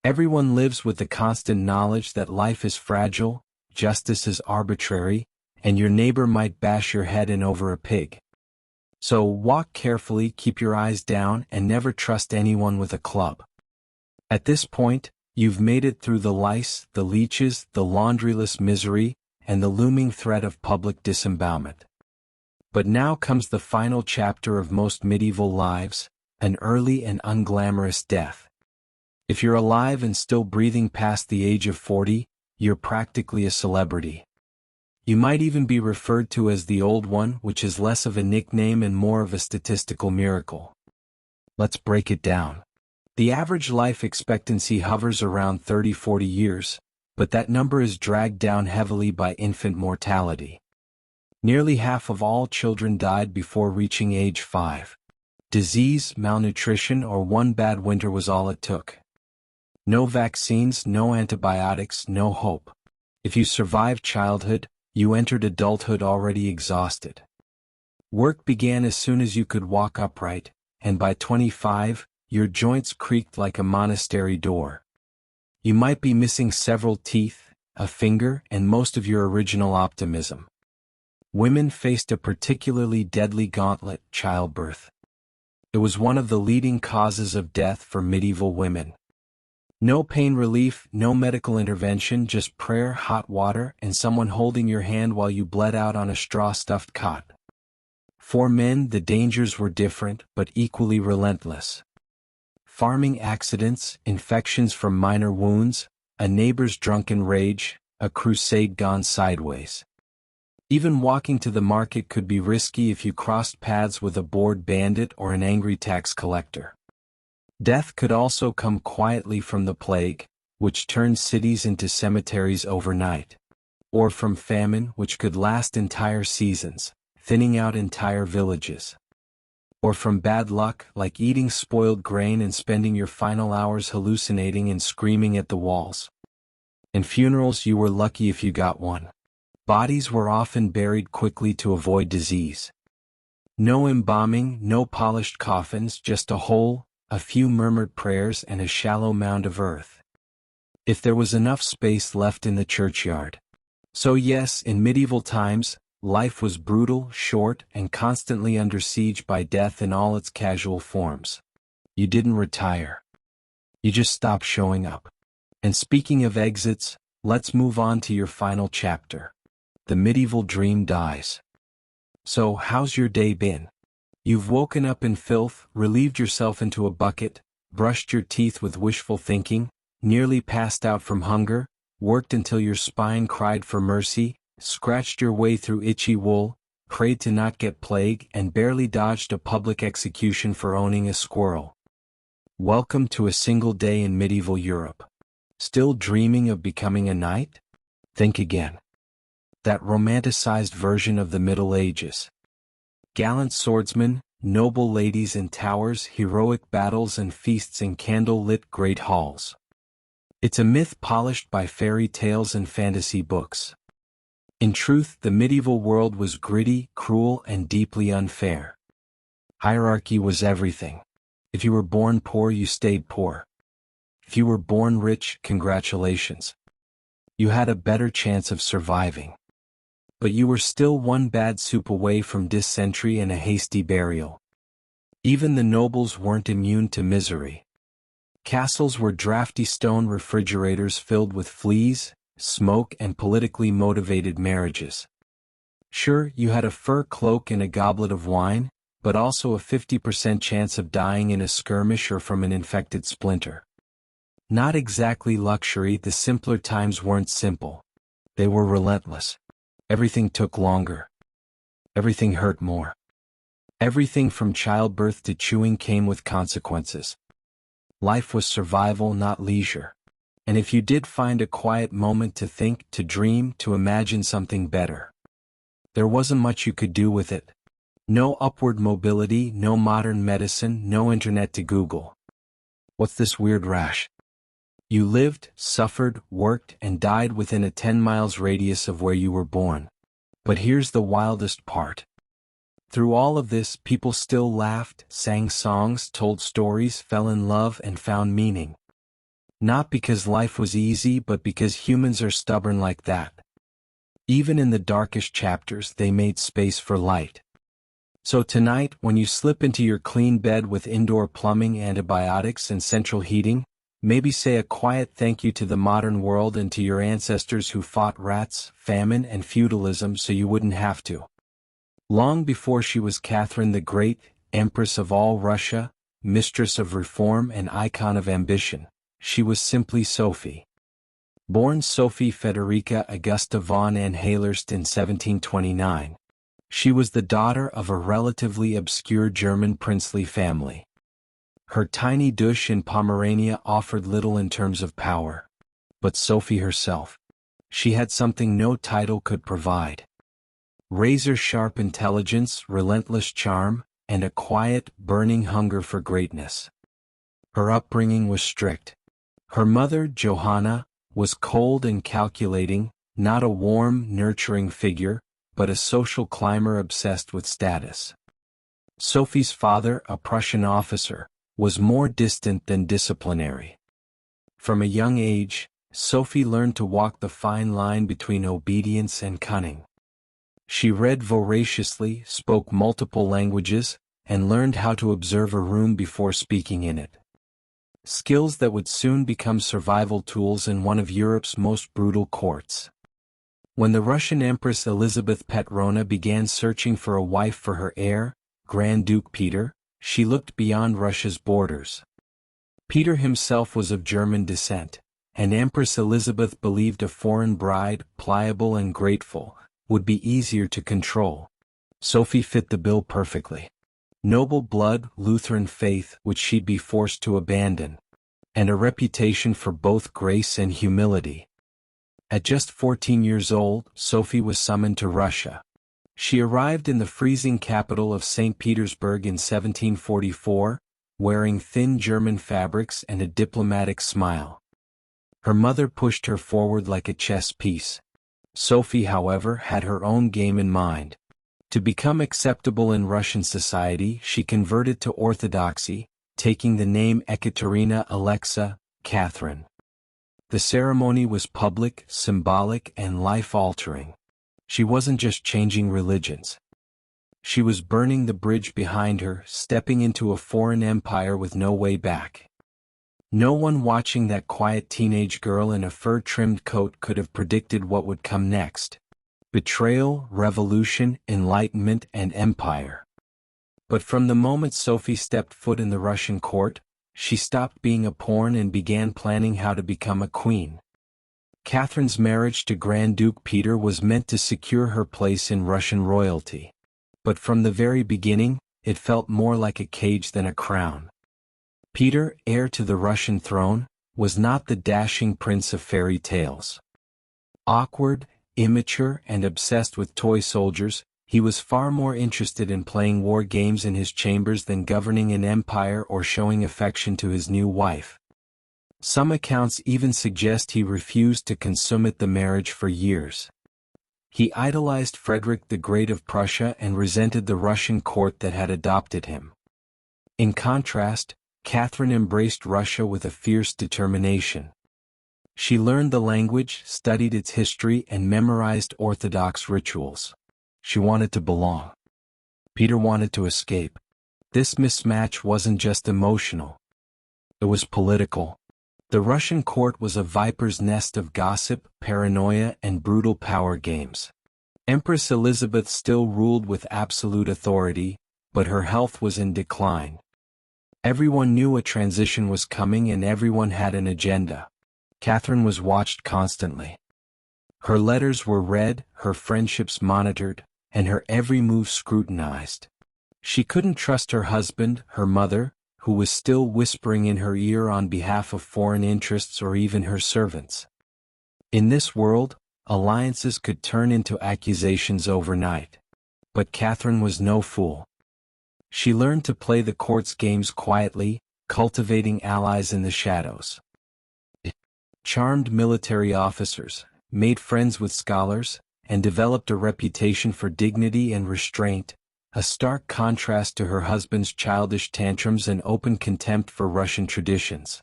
S1: Everyone lives with the constant knowledge that life is fragile, justice is arbitrary, and your neighbor might bash your head in over a pig. So walk carefully, keep your eyes down, and never trust anyone with a club. At this point, you've made it through the lice, the leeches, the laundryless misery, and the looming threat of public disembowelment. But now comes the final chapter of most medieval lives, an early and unglamorous death. If you're alive and still breathing past the age of 40, you're practically a celebrity. You might even be referred to as the Old One, which is less of a nickname and more of a statistical miracle. Let's break it down. The average life expectancy hovers around 30-40 years, but that number is dragged down heavily by infant mortality. Nearly half of all children died before reaching age 5. Disease, malnutrition, or one bad winter was all it took. No vaccines, no antibiotics, no hope. If you survived childhood, you entered adulthood already exhausted. Work began as soon as you could walk upright, and by 25, your joints creaked like a monastery door. You might be missing several teeth, a finger, and most of your original optimism. Women faced a particularly deadly gauntlet, childbirth. It was one of the leading causes of death for medieval women. No pain relief, no medical intervention, just prayer, hot water, and someone holding your hand while you bled out on a straw-stuffed cot. For men, the dangers were different, but equally relentless. Farming accidents, infections from minor wounds, a neighbor's drunken rage, a crusade gone sideways. Even walking to the market could be risky if you crossed paths with a bored bandit or an angry tax collector. Death could also come quietly from the plague, which turned cities into cemeteries overnight. Or from famine, which could last entire seasons, thinning out entire villages. Or from bad luck, like eating spoiled grain and spending your final hours hallucinating and screaming at the walls. In funerals, you were lucky if you got one. Bodies were often buried quickly to avoid disease. No embalming, no polished coffins, just a hole, a few murmured prayers, and a shallow mound of earth. If there was enough space left in the churchyard. So yes, in medieval times, life was brutal, short, and constantly under siege by death in all its casual forms. You didn't retire. You just stopped showing up. And speaking of exits, let's move on to your final chapter. The medieval dream dies. So, how's your day been? You've woken up in filth, relieved yourself into a bucket, brushed your teeth with wishful thinking, nearly passed out from hunger, worked until your spine cried for mercy, scratched your way through itchy wool, prayed to not get plague, and barely dodged a public execution for owning a squirrel. Welcome to a single day in medieval Europe. Still dreaming of becoming a knight? Think again. That romanticized version of the Middle Ages. Gallant swordsmen, noble ladies in towers, heroic battles and feasts in candle-lit great halls. It's a myth polished by fairy tales and fantasy books. In truth, the medieval world was gritty, cruel, and deeply unfair. Hierarchy was everything. If you were born poor, you stayed poor. If you were born rich, congratulations. You had a better chance of surviving. But you were still one bad soup away from dysentery and a hasty burial. Even the nobles weren't immune to misery. Castles were drafty stone refrigerators filled with fleas, smoke, and politically motivated marriages. Sure, you had a fur cloak and a goblet of wine, but also a 50% chance of dying in a skirmish or from an infected splinter. Not exactly luxury. The simpler times weren't simple. They were relentless. Everything took longer. Everything hurt more. Everything from childbirth to chewing came with consequences. Life was survival, not leisure. And if you did find a quiet moment to think, to dream, to imagine something better, there wasn't much you could do with it. No upward mobility, no modern medicine, no internet to Google. What's this weird rash? You lived, suffered, worked, and died within a 10 miles radius of where you were born. But here's the wildest part. Through all of this, people still laughed, sang songs, told stories, fell in love, and found meaning. Not because life was easy, but because humans are stubborn like that. Even in the darkest chapters, they made space for light. So tonight, when you slip into your clean bed with indoor plumbing, antibiotics, and central heating, maybe say a quiet thank you to the modern world and to your ancestors who fought rats, famine, and feudalism so you wouldn't have to. Long before she was Catherine the Great, Empress of all Russia, mistress of reform and icon of ambition, she was simply Sophie. Born Sophie Federica Augusta von Anhalt in 1729, she was the daughter of a relatively obscure German princely family. Her tiny duchy in Pomerania offered little in terms of power. But Sophie herself, she had something no title could provide. Razor-sharp intelligence, relentless charm, and a quiet, burning hunger for greatness. Her upbringing was strict. Her mother, Johanna, was cold and calculating, not a warm, nurturing figure, but a social climber obsessed with status. Sophie's father, a Prussian officer, was more distant than disciplinary. From a young age, Sophie learned to walk the fine line between obedience and cunning. She read voraciously, spoke multiple languages, and learned how to observe a room before speaking in it. Skills that would soon become survival tools in one of Europe's most brutal courts. When the Russian Empress Elizabeth Petrona began searching for a wife for her heir, Grand Duke Peter, she looked beyond Russia's borders. Peter himself was of German descent, and Empress Elizabeth believed a foreign bride, pliable and grateful, would be easier to control. Sophie fit the bill perfectly. Noble blood, Lutheran faith, which she'd be forced to abandon, and a reputation for both grace and humility. At just 14 years old, Sophie was summoned to Russia. She arrived in the freezing capital of St. Petersburg in 1744, wearing thin German fabrics and a diplomatic smile. Her mother pushed her forward like a chess piece. Sophie, however, had her own game in mind. To become acceptable in Russian society, she converted to Orthodoxy, taking the name Ekaterina Alexa, Catherine. The ceremony was public, symbolic, and life-altering. She wasn't just changing religions. She was burning the bridge behind her, stepping into a foreign empire with no way back. No one watching that quiet teenage girl in a fur-trimmed coat could have predicted what would come next. Betrayal, revolution, enlightenment, and empire. But from the moment Sophie stepped foot in the Russian court, she stopped being a pawn and began planning how to become a queen. Catherine's marriage to Grand Duke Peter was meant to secure her place in Russian royalty. But from the very beginning, it felt more like a cage than a crown. Peter, heir to the Russian throne, was not the dashing prince of fairy tales. Awkward, immature, and obsessed with toy soldiers, he was far more interested in playing war games in his chambers than governing an empire or showing affection to his new wife. Some accounts even suggest he refused to consummate the marriage for years. He idolized Frederick the Great of Prussia and resented the Russian court that had adopted him. In contrast, Catherine embraced Russia with a fierce determination. She learned the language, studied its history, and memorized Orthodox rituals. She wanted to belong. Peter wanted to escape. This mismatch wasn't just emotional. It was political. The Russian court was a viper's nest of gossip, paranoia, and brutal power games. Empress Elizabeth still ruled with absolute authority, but her health was in decline. Everyone knew a transition was coming and everyone had an agenda. Catherine was watched constantly. Her letters were read, her friendships monitored, and her every move scrutinized. She couldn't trust her husband, her mother, who was still whispering in her ear on behalf of foreign interests, or even her servants. In this world, alliances could turn into accusations overnight. But Catherine was no fool. She learned to play the court's games quietly, cultivating allies in the shadows. Charmed military officers, made friends with scholars, and developed a reputation for dignity and restraint, a stark contrast to her husband's childish tantrums and open contempt for Russian traditions.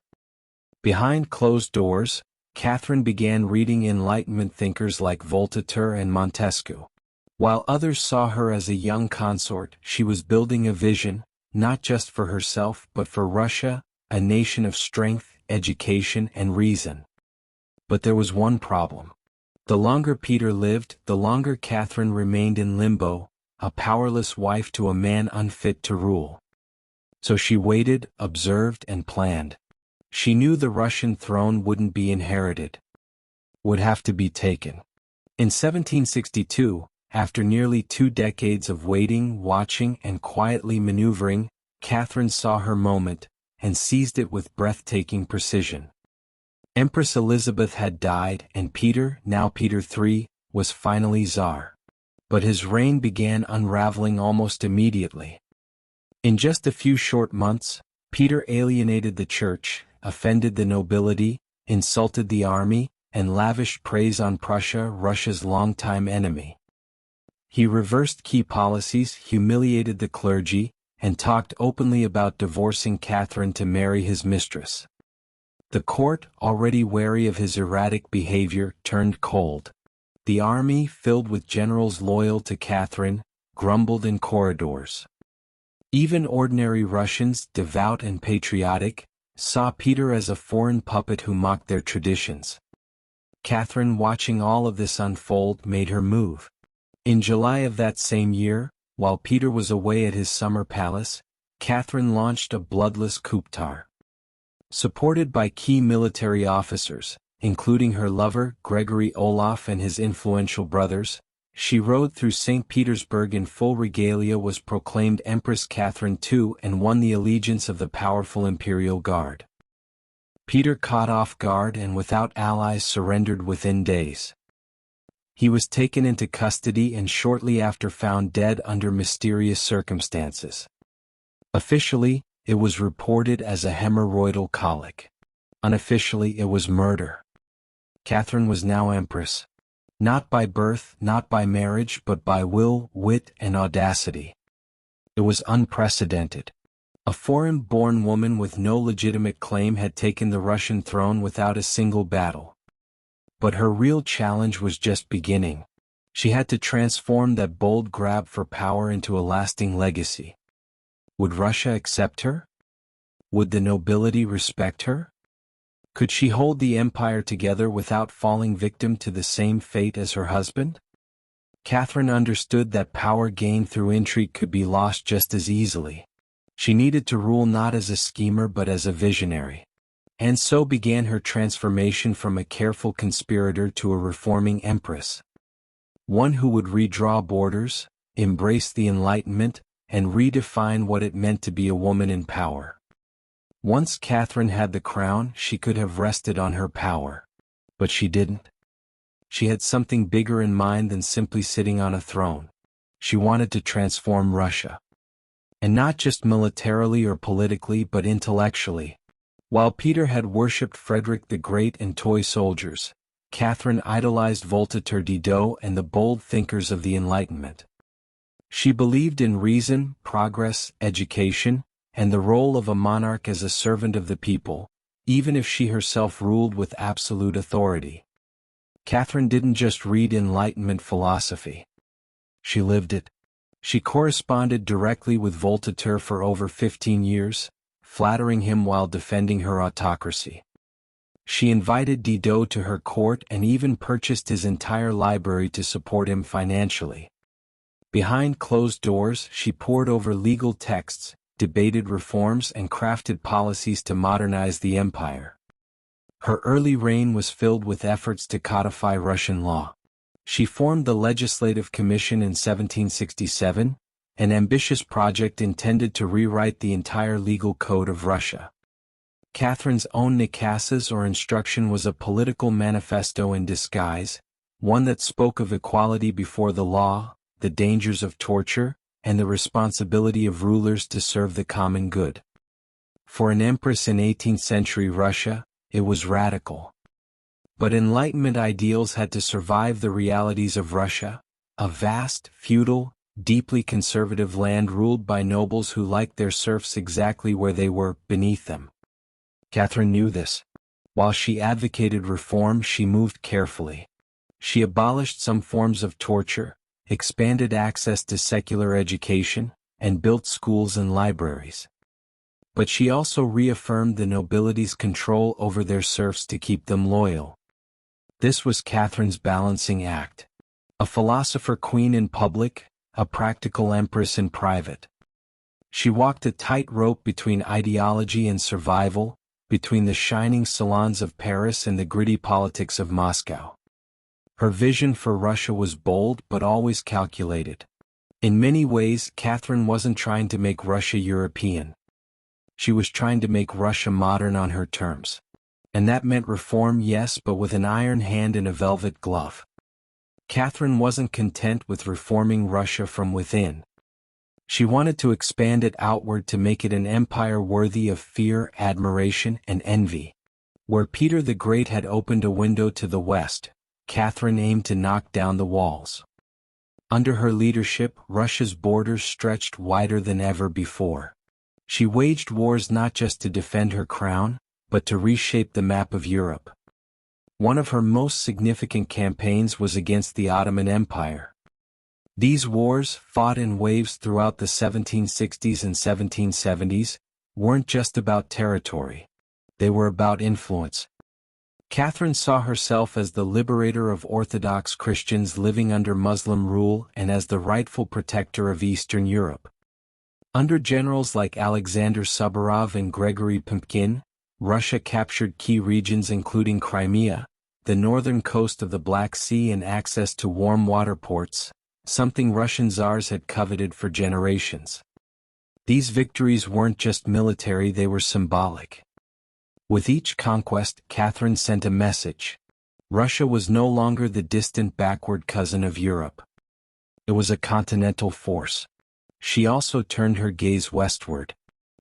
S1: Behind closed doors, Catherine began reading Enlightenment thinkers like Voltaire and Montesquieu. While others saw her as a young consort, she was building a vision, not just for herself but for Russia, a nation of strength, education, and reason. But there was one problem. The longer Peter lived, the longer Catherine remained in limbo, a powerless wife to a man unfit to rule. So she waited, observed, and planned. She knew the Russian throne wouldn't be inherited. Would have to be taken. In 1762, after nearly 2 decades of waiting, watching, and quietly maneuvering, Catherine saw her moment, and seized it with breathtaking precision. Empress Elizabeth had died, and Peter, now Peter III, was finally Tsar. But his reign began unraveling almost immediately. In just a few short months, Peter alienated the church, offended the nobility, insulted the army, and lavished praise on Prussia, Russia's longtime enemy. He reversed key policies, humiliated the clergy, and talked openly about divorcing Catherine to marry his mistress. The court, already wary of his erratic behavior, turned cold. The army, filled with generals loyal to Catherine, grumbled in corridors. Even ordinary Russians, devout and patriotic, saw Peter as a foreign puppet who mocked their traditions. Catherine, watching all of this unfold, made her move. In July of that same year, while Peter was away at his summer palace, Catherine launched a bloodless coup d'etat. Supported by key military officers, including her lover, Gregory Olaf, and his influential brothers, she rode through St. Petersburg in full regalia, was proclaimed Empress Catherine II, and won the allegiance of the powerful imperial guard. Peter, caught off guard and without allies, surrendered within days. He was taken into custody and shortly after found dead under mysterious circumstances. Officially, it was reported as a hemorrhoidal colic. Unofficially, it was murder. Catherine was now empress. Not by birth, not by marriage, but by will, wit, and audacity. It was unprecedented. A foreign-born woman with no legitimate claim had taken the Russian throne without a single battle. But her real challenge was just beginning. She had to transform that bold grab for power into a lasting legacy. Would Russia accept her? Would the nobility respect her? Could she hold the empire together without falling victim to the same fate as her husband? Catherine understood that power gained through intrigue could be lost just as easily. She needed to rule not as a schemer but as a visionary. And so began her transformation from a careful conspirator to a reforming empress. One who would redraw borders, embrace the Enlightenment, and redefine what it meant to be a woman in power. Once Catherine had the crown, she could have rested on her power. But she didn't. She had something bigger in mind than simply sitting on a throne. She wanted to transform Russia. And not just militarily or politically but intellectually. While Peter had worshipped Frederick the Great and toy soldiers, Catherine idolized Voltaire, Diderot, and the bold thinkers of the Enlightenment. She believed in reason, progress, education, and the role of a monarch as a servant of the people, even if she herself ruled with absolute authority. Catherine didn't just read Enlightenment philosophy. She lived it. She corresponded directly with Voltaire for over 15 years, flattering him while defending her autocracy. She invited Diderot to her court and even purchased his entire library to support him financially. Behind closed doors, she pored over legal texts, debated reforms, and crafted policies to modernize the empire. Her early reign was filled with efforts to codify Russian law. She formed the Legislative Commission in 1767, an ambitious project intended to rewrite the entire legal code of Russia. Catherine's own Nikasas or instruction was a political manifesto in disguise, one that spoke of equality before the law, the dangers of torture, and the responsibility of rulers to serve the common good. For an empress in 18th century Russia, it was radical. But Enlightenment ideals had to survive the realities of Russia, a vast, feudal, deeply conservative land ruled by nobles who liked their serfs exactly where they were, beneath them. Catherine knew this. While she advocated reform, she moved carefully. She abolished some forms of torture, expanded access to secular education, and built schools and libraries. But she also reaffirmed the nobility's control over their serfs to keep them loyal. This was Catherine's balancing act. A philosopher queen in public, a practical empress in private. She walked a tightrope between ideology and survival, between the shining salons of Paris and the gritty politics of Moscow. Her vision for Russia was bold but always calculated. In many ways, Catherine wasn't trying to make Russia European. She was trying to make Russia modern on her terms. And that meant reform, yes, but with an iron hand and a velvet glove. Catherine wasn't content with reforming Russia from within. She wanted to expand it outward to make it an empire worthy of fear, admiration, and envy. Where Peter the Great had opened a window to the west, Catherine aimed to knock down the walls. Under her leadership, Russia's borders stretched wider than ever before. She waged wars not just to defend her crown, but to reshape the map of Europe. One of her most significant campaigns was against the Ottoman Empire. These wars, fought in waves throughout the 1760s and 1770s, weren't just about territory. They were about influence. Catherine saw herself as the liberator of Orthodox Christians living under Muslim rule and as the rightful protector of Eastern Europe. Under generals like Alexander Suvorov and Gregory Pumpkin, Russia captured key regions including Crimea, the northern coast of the Black Sea, and access to warm water ports, something Russian czars had coveted for generations. These victories weren't just military, they were symbolic. With each conquest, Catherine sent a message. Russia was no longer the distant backward cousin of Europe. It was a continental force. She also turned her gaze westward.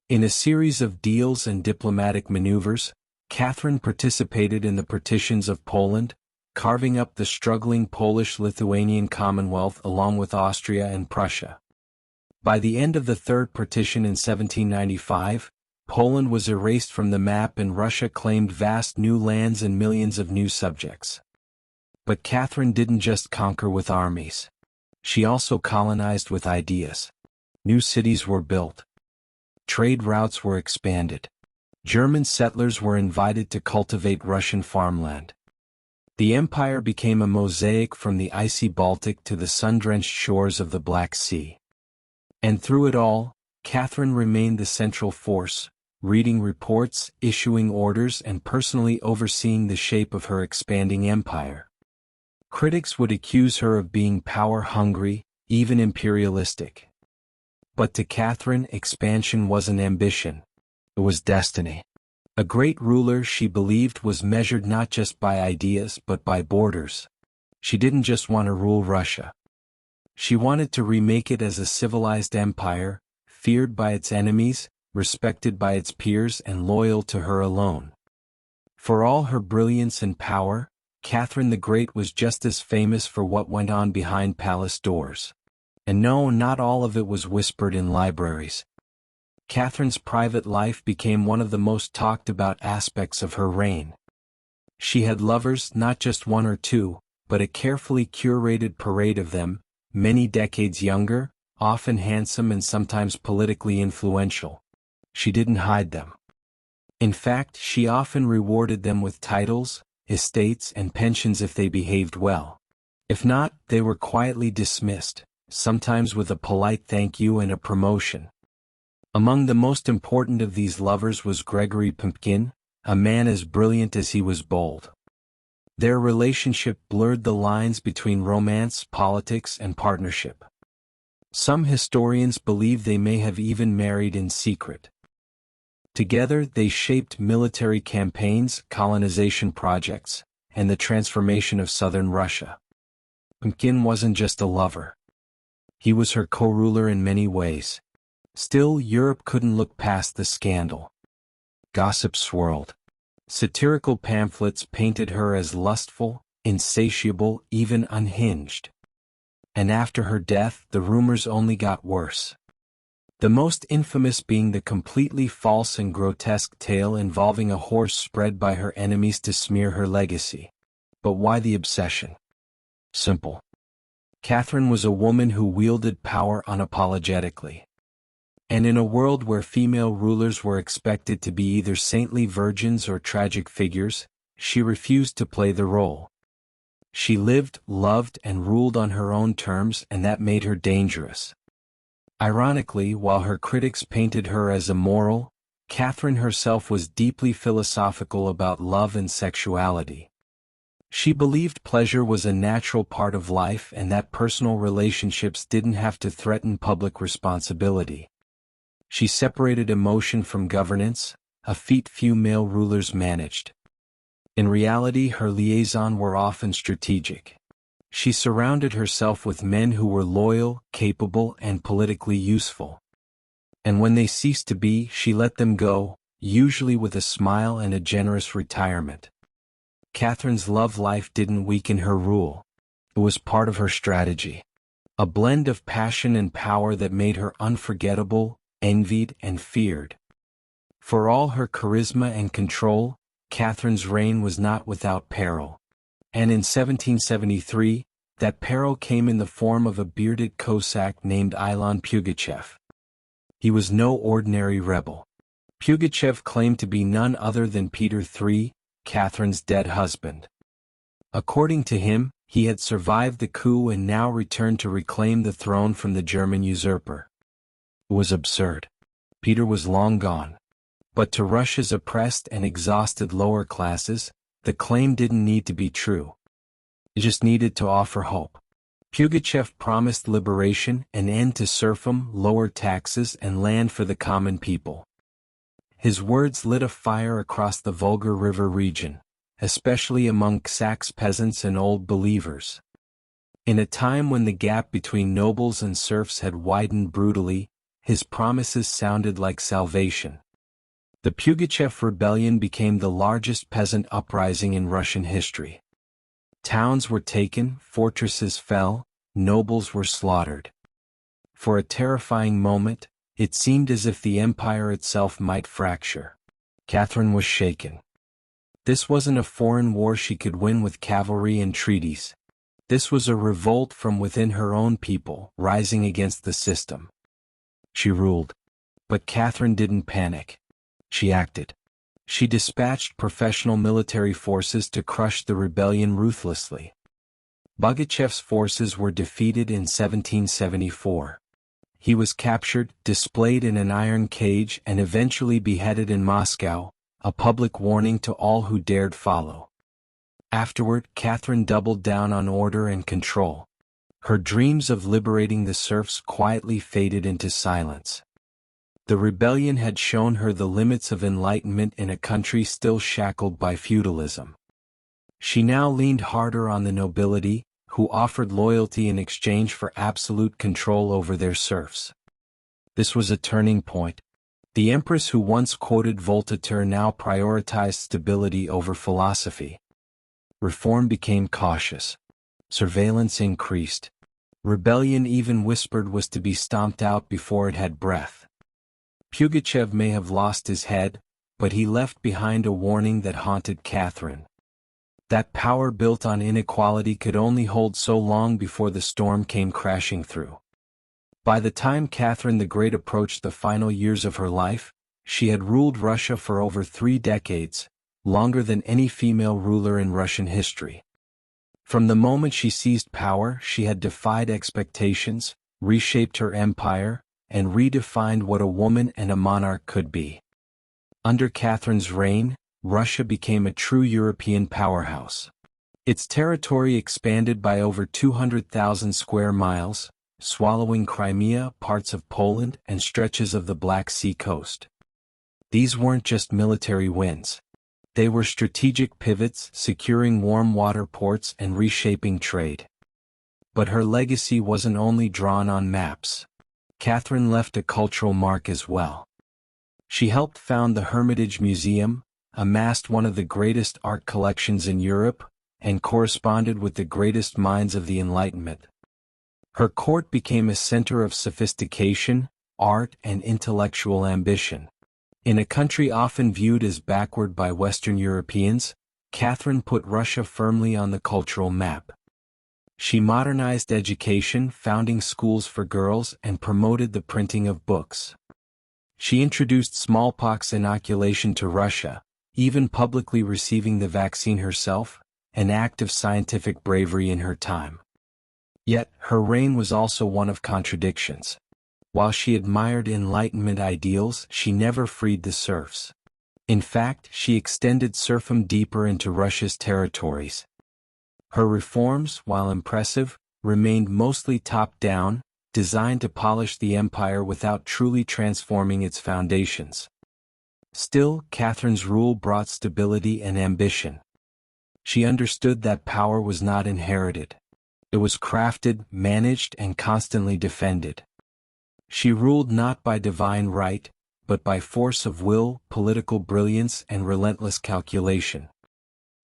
S1: In a series of deals and diplomatic maneuvers, Catherine participated in the partitions of Poland, carving up the struggling Polish-Lithuanian Commonwealth along with Austria and Prussia. By the end of the Third Partition in 1795, Poland was erased from the map and Russia claimed vast new lands and millions of new subjects. But Catherine didn't just conquer with armies. She also colonized with ideas. New cities were built. Trade routes were expanded. German settlers were invited to cultivate Russian farmland. The empire became a mosaic from the icy Baltic to the sun-drenched shores of the Black Sea. And through it all, Catherine remained the central force, reading reports, issuing orders, and personally overseeing the shape of her expanding empire. Critics would accuse her of being power-hungry, even imperialistic. But to Catherine, expansion wasn't ambition. It was destiny. A great ruler, she believed, was measured not just by ideas but by borders. She didn't just want to rule Russia. She wanted to remake it as a civilized empire, feared by its enemies, respected by its peers, and loyal to her alone. For all her brilliance and power, Catherine the Great was just as famous for what went on behind palace doors. And no, not all of it was whispered in libraries. Catherine's private life became one of the most talked about aspects of her reign. She had lovers, not just one or two, but a carefully curated parade of them, many decades younger, often handsome and sometimes politically influential. She didn't hide them. In fact, she often rewarded them with titles, estates, and pensions if they behaved well. If not, they were quietly dismissed, sometimes with a polite thank you and a promotion. Among the most important of these lovers was Gregory Pumpkin, a man as brilliant as he was bold. Their relationship blurred the lines between romance, politics, and partnership. Some historians believe they may have even married in secret. Together, they shaped military campaigns, colonization projects, and the transformation of southern Russia. Pumpkin wasn't just a lover. He was her co-ruler in many ways. Still, Europe couldn't look past the scandal. Gossip swirled. Satirical pamphlets painted her as lustful, insatiable, even unhinged. And after her death, the rumors only got worse. The most infamous being the completely false and grotesque tale involving a horse spread by her enemies to smear her legacy. But why the obsession? Simple. Catherine was a woman who wielded power unapologetically. And in a world where female rulers were expected to be either saintly virgins or tragic figures, she refused to play the role. She lived, loved, and ruled on her own terms, and that made her dangerous. Ironically, while her critics painted her as immoral, Catherine herself was deeply philosophical about love and sexuality. She believed pleasure was a natural part of life and that personal relationships didn't have to threaten public responsibility. She separated emotion from governance, a feat few male rulers managed. In reality, her liaisons were often strategic. She surrounded herself with men who were loyal, capable, and politically useful. And when they ceased to be, she let them go, usually with a smile and a generous retirement. Catherine's love life didn't weaken her rule. It was part of her strategy. A blend of passion and power that made her unforgettable, envied, and feared. For all her charisma and control, Catherine's reign was not without peril. And in 1773, that peril came in the form of a bearded Cossack named Ilan Pugachev. He was no ordinary rebel. Pugachev claimed to be none other than Peter III, Catherine's dead husband. According to him, he had survived the coup and now returned to reclaim the throne from the German usurper. It was absurd. Peter was long gone. But to Russia's oppressed and exhausted lower classes, the claim didn't need to be true. It just needed to offer hope. Pugachev promised liberation, an end to serfdom, lower taxes, and land for the common people. His words lit a fire across the Volga River region, especially among Cossack peasants and old believers. In a time when the gap between nobles and serfs had widened brutally, his promises sounded like salvation. The Pugachev rebellion became the largest peasant uprising in Russian history. Towns were taken, fortresses fell, nobles were slaughtered. For a terrifying moment, it seemed as if the empire itself might fracture. Catherine was shaken. This wasn't a foreign war she could win with cavalry and treaties. This was a revolt from within her own people, rising against the system. She ruled. But Catherine didn't panic. She acted. She dispatched professional military forces to crush the rebellion ruthlessly. Bogachev's forces were defeated in 1774. He was captured, displayed in an iron cage, and eventually beheaded in Moscow, a public warning to all who dared follow. Afterward, Catherine doubled down on order and control. Her dreams of liberating the serfs quietly faded into silence. The rebellion had shown her the limits of enlightenment in a country still shackled by feudalism. She now leaned harder on the nobility, who offered loyalty in exchange for absolute control over their serfs. This was a turning point. The empress who once quoted Voltaire now prioritized stability over philosophy. Reform became cautious. Surveillance increased. Rebellion even whispered was to be stomped out before it had breath. Pugachev may have lost his head, but he left behind a warning that haunted Catherine. That power built on inequality could only hold so long before the storm came crashing through. By the time Catherine the Great approached the final years of her life, she had ruled Russia for over 3 decades, longer than any female ruler in Russian history. From the moment she seized power, she had defied expectations, reshaped her empire, and redefined what a woman and a monarch could be. Under Catherine's reign, Russia became a true European powerhouse. Its territory expanded by over 200,000 square miles, swallowing Crimea, parts of Poland, and stretches of the Black Sea coast. These weren't just military wins. They were strategic pivots, securing warm water ports and reshaping trade. But her legacy wasn't only drawn on maps. Catherine left a cultural mark as well. She helped found the Hermitage Museum, amassed one of the greatest art collections in Europe, and corresponded with the greatest minds of the Enlightenment. Her court became a center of sophistication, art, and intellectual ambition. In a country often viewed as backward by Western Europeans, Catherine put Russia firmly on the cultural map. She modernized education, founding schools for girls, and promoted the printing of books. She introduced smallpox inoculation to Russia, even publicly receiving the vaccine herself, an act of scientific bravery in her time. Yet, her reign was also one of contradictions. While she admired Enlightenment ideals, she never freed the serfs. In fact, she extended serfdom deeper into Russia's territories. Her reforms, while impressive, remained mostly top-down, designed to polish the empire without truly transforming its foundations. Still, Catherine's rule brought stability and ambition. She understood that power was not inherited. It was crafted, managed, and constantly defended. She ruled not by divine right, but by force of will, political brilliance, and relentless calculation.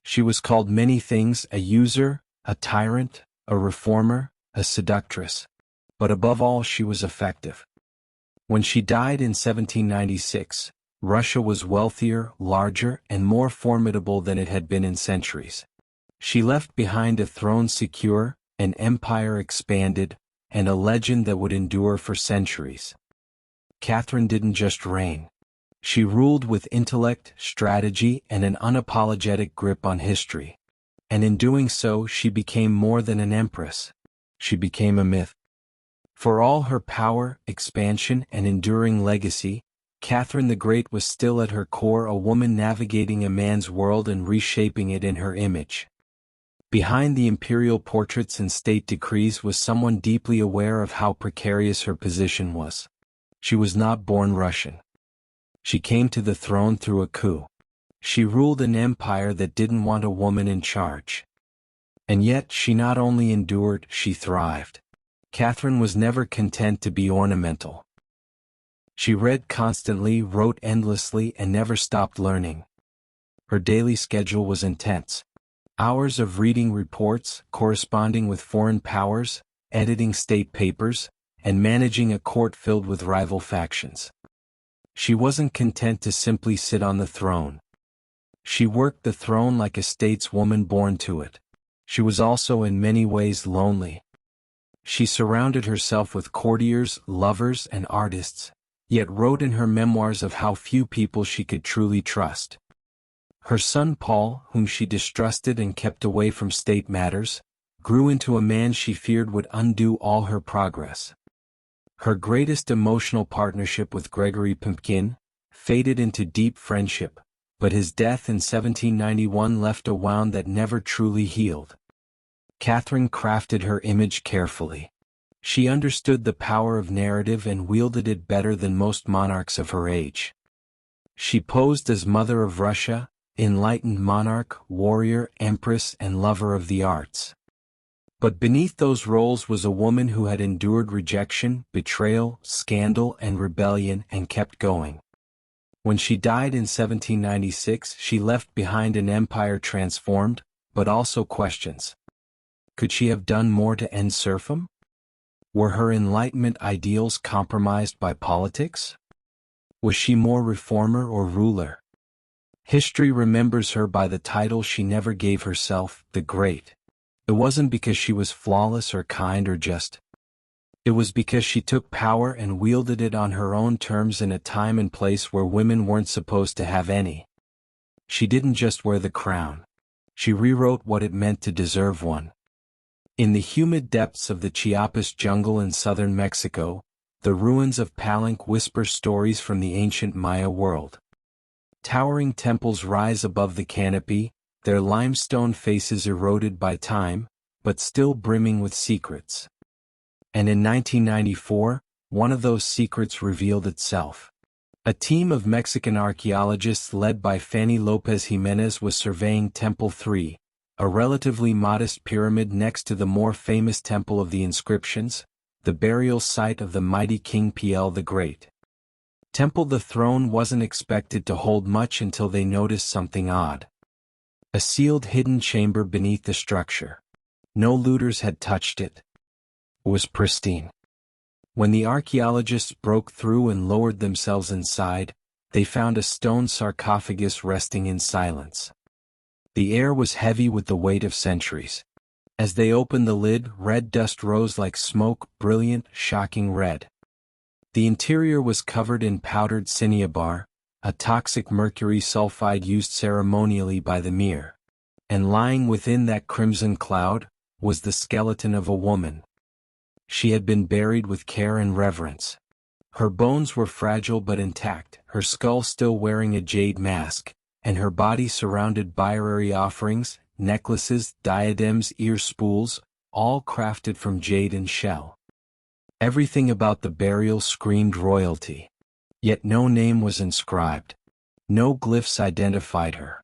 S1: She was called many things: a user, a tyrant, a reformer, a seductress. But above all, she was effective. When she died in 1796, Russia was wealthier, larger, and more formidable than it had been in centuries. She left behind a throne secure, an empire expanded, and a legend that would endure for centuries. Catherine didn't just reign. She ruled with intellect, strategy, and an unapologetic grip on history. And in doing so, she became more than an empress. She became a myth. For all her power, expansion, and enduring legacy, Catherine the Great was still at her core a woman navigating a man's world and reshaping it in her image. Behind the imperial portraits and state decrees was someone deeply aware of how precarious her position was. She was not born Russian. She came to the throne through a coup. She ruled an empire that didn't want a woman in charge. And yet she not only endured, she thrived. Catherine was never content to be ornamental. She read constantly, wrote endlessly, and never stopped learning. Her daily schedule was intense. Hours of reading reports, corresponding with foreign powers, editing state papers, and managing a court filled with rival factions. She wasn't content to simply sit on the throne. She worked the throne like a stateswoman born to it. She was also in many ways lonely. She surrounded herself with courtiers, lovers, and artists, yet wrote in her memoirs of how few people she could truly trust. Her son Paul, whom she distrusted and kept away from state matters, grew into a man she feared would undo all her progress. Her greatest emotional partnership with Gregory Pumpkin faded into deep friendship, but his death in 1791 left a wound that never truly healed. Catherine crafted her image carefully. She understood the power of narrative and wielded it better than most monarchs of her age. She posed as Mother of Russia, enlightened monarch, warrior, empress, and lover of the arts. But beneath those roles was a woman who had endured rejection, betrayal, scandal, and rebellion and kept going. When she died in 1796, she left behind an empire transformed, but also questions. Could she have done more to end serfdom? Were her Enlightenment ideals compromised by politics? Was she more reformer or ruler? History remembers her by the title she never gave herself, the Great. It wasn't because she was flawless or kind or just. It was because she took power and wielded it on her own terms in a time and place where women weren't supposed to have any. She didn't just wear the crown. She rewrote what it meant to deserve one. In the humid depths of the Chiapas jungle in southern Mexico, the ruins of Palenque whisper stories from the ancient Maya world. Towering temples rise above the canopy, their limestone faces eroded by time, but still brimming with secrets. And in 1994, one of those secrets revealed itself. A team of Mexican archaeologists led by Fanny Lopez Jimenez was surveying Temple 3, a relatively modest pyramid next to the more famous Temple of the Inscriptions, the burial site of the mighty King Piel the Great. Temple the Throne wasn't expected to hold much until they noticed something odd. A sealed hidden chamber beneath the structure. No looters had touched it. It was pristine. When the archaeologists broke through and lowered themselves inside, they found a stone sarcophagus resting in silence. The air was heavy with the weight of centuries. As they opened the lid, red dust rose like smoke, brilliant, shocking red. The interior was covered in powdered cinnabar, a toxic mercury sulfide used ceremonially by the Mir. And lying within that crimson cloud was the skeleton of a woman. She had been buried with care and reverence. Her bones were fragile but intact, her skull still wearing a jade mask, and her body surrounded by offerings, necklaces, diadems, ear spools, all crafted from jade and shell. Everything about the burial screamed royalty. Yet no name was inscribed. No glyphs identified her.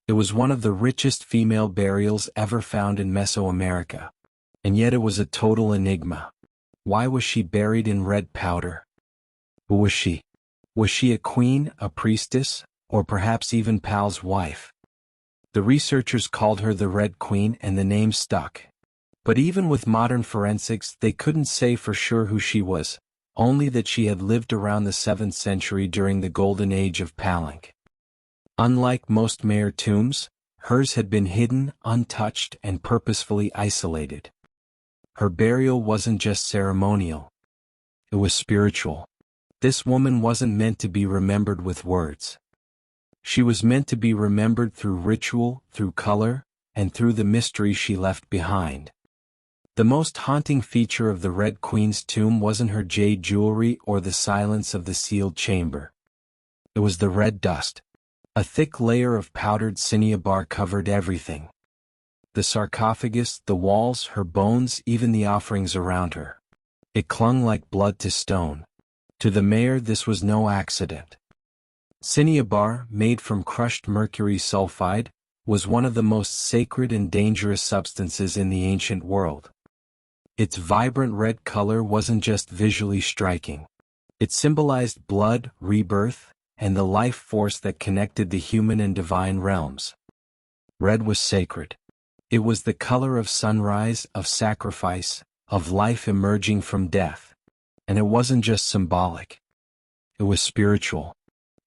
S1: It was one of the richest female burials ever found in Mesoamerica. And yet it was a total enigma. Why was she buried in red powder? Who was she? Was she a queen, a priestess, or perhaps even Pal's wife? The researchers called her the Red Queen and the name stuck. But even with modern forensics, they couldn't say for sure who she was, only that she had lived around the 7th century during the golden age of Palenque. Unlike most Maya tombs, hers had been hidden, untouched, and purposefully isolated. Her burial wasn't just ceremonial. It was spiritual. This woman wasn't meant to be remembered with words. She was meant to be remembered through ritual, through color, and through the mystery she left behind. The most haunting feature of the Red Queen's tomb wasn't her jade jewelry or the silence of the sealed chamber. It was the red dust. A thick layer of powdered cinnabar covered everything. The sarcophagus, the walls, her bones, even the offerings around her. It clung like blood to stone. To the mayor, this was no accident. Cinnabar, made from crushed mercury sulfide, was one of the most sacred and dangerous substances in the ancient world. Its vibrant red color wasn't just visually striking. It symbolized blood, rebirth, and the life force that connected the human and divine realms. Red was sacred. It was the color of sunrise, of sacrifice, of life emerging from death. And it wasn't just symbolic. It was spiritual.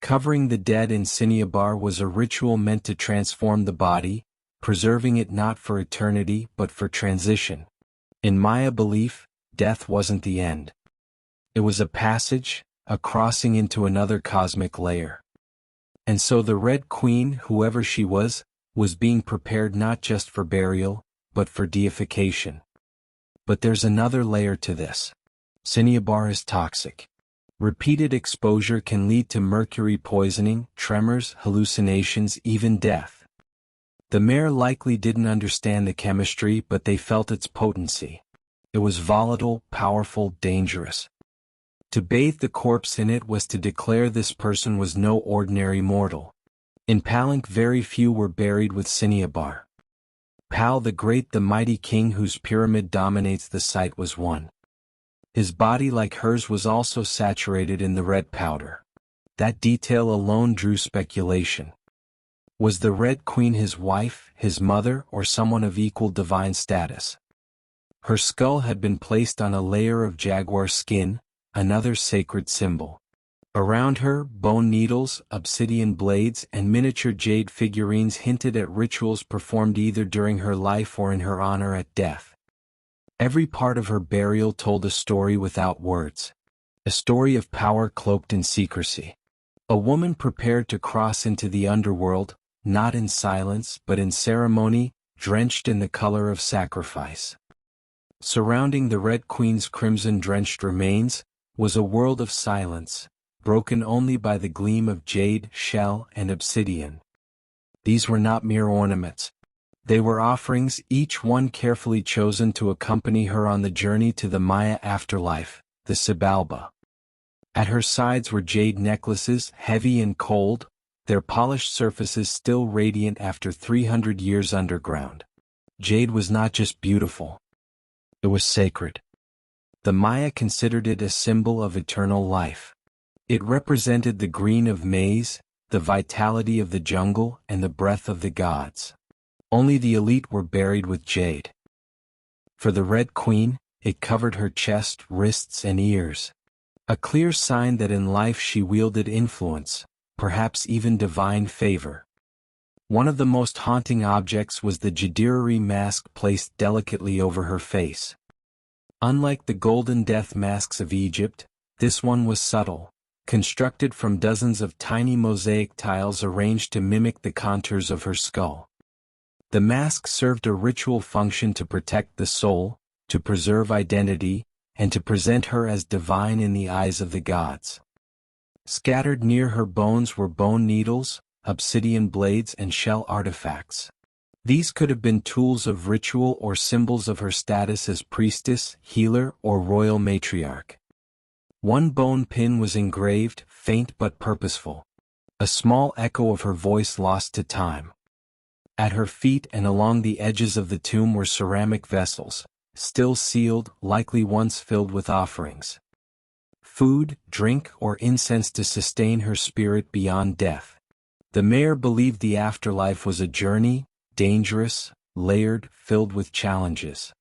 S1: Covering the dead in cinnabar was a ritual meant to transform the body, preserving it not for eternity but for transition. In Maya belief, death wasn't the end. It was a passage, a crossing into another cosmic layer. And so the Red Queen, whoever she was being prepared not just for burial, but for deification. But there's another layer to this. Cinnabar is toxic. Repeated exposure can lead to mercury poisoning, tremors, hallucinations, even death. The mayor likely didn't understand the chemistry, but they felt its potency. It was volatile, powerful, dangerous. To bathe the corpse in it was to declare this person was no ordinary mortal. In Palenque very few were buried with cinnabar. Pal the Great, the mighty king whose pyramid dominates the site, was one. His body, like hers, was also saturated in the red powder. That detail alone drew speculation. Was the Red Queen his wife, his mother, or someone of equal divine status? Her skull had been placed on a layer of jaguar skin, another sacred symbol. Around her, bone needles, obsidian blades, and miniature jade figurines hinted at rituals performed either during her life or in her honor at death. Every part of her burial told a story without words. A story of power cloaked in secrecy. A woman prepared to cross into the underworld, not in silence but in ceremony, drenched in the color of sacrifice. Surrounding the Red Queen's crimson-drenched remains was a world of silence, broken only by the gleam of jade, shell, and obsidian. These were not mere ornaments. They were offerings, each one carefully chosen to accompany her on the journey to the Maya afterlife, the Xibalba. At her sides were jade necklaces, heavy and cold, their polished surfaces still radiant after 300 years underground. Jade was not just beautiful. It was sacred. The Maya considered it a symbol of eternal life. It represented the green of maize, the vitality of the jungle, and the breath of the gods. Only the elite were buried with jade. For the Red Queen, it covered her chest, wrists, and ears. A clear sign that in life she wielded influence, perhaps even divine favor. One of the most haunting objects was the Jadirari mask placed delicately over her face. Unlike the golden death masks of Egypt, this one was subtle, constructed from dozens of tiny mosaic tiles arranged to mimic the contours of her skull. The mask served a ritual function to protect the soul, to preserve identity, and to present her as divine in the eyes of the gods. Scattered near her bones were bone needles, obsidian blades, and shell artifacts. These could have been tools of ritual or symbols of her status as priestess, healer, or royal matriarch. One bone pin was engraved, faint but purposeful. A small echo of her voice lost to time. At her feet and along the edges of the tomb were ceramic vessels, still sealed, likely once filled with offerings. Food, drink, or incense to sustain her spirit beyond death. The mayor believed the afterlife was a journey, dangerous, layered, filled with challenges.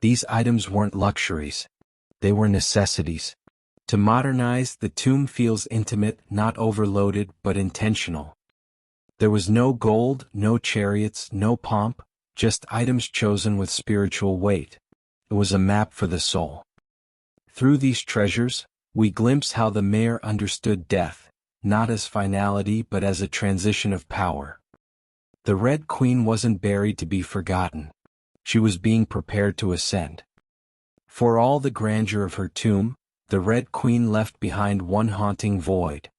S1: These items weren't luxuries. They were necessities. To modernize, the tomb feels intimate, not overloaded, but intentional. There was no gold, no chariots, no pomp, just items chosen with spiritual weight. It was a map for the soul. Through these treasures, we glimpse how the mayor understood death, not as finality but as a transition of power. The Red Queen wasn't buried to be forgotten. She was being prepared to ascend. For all the grandeur of her tomb, the Red Queen left behind one haunting void.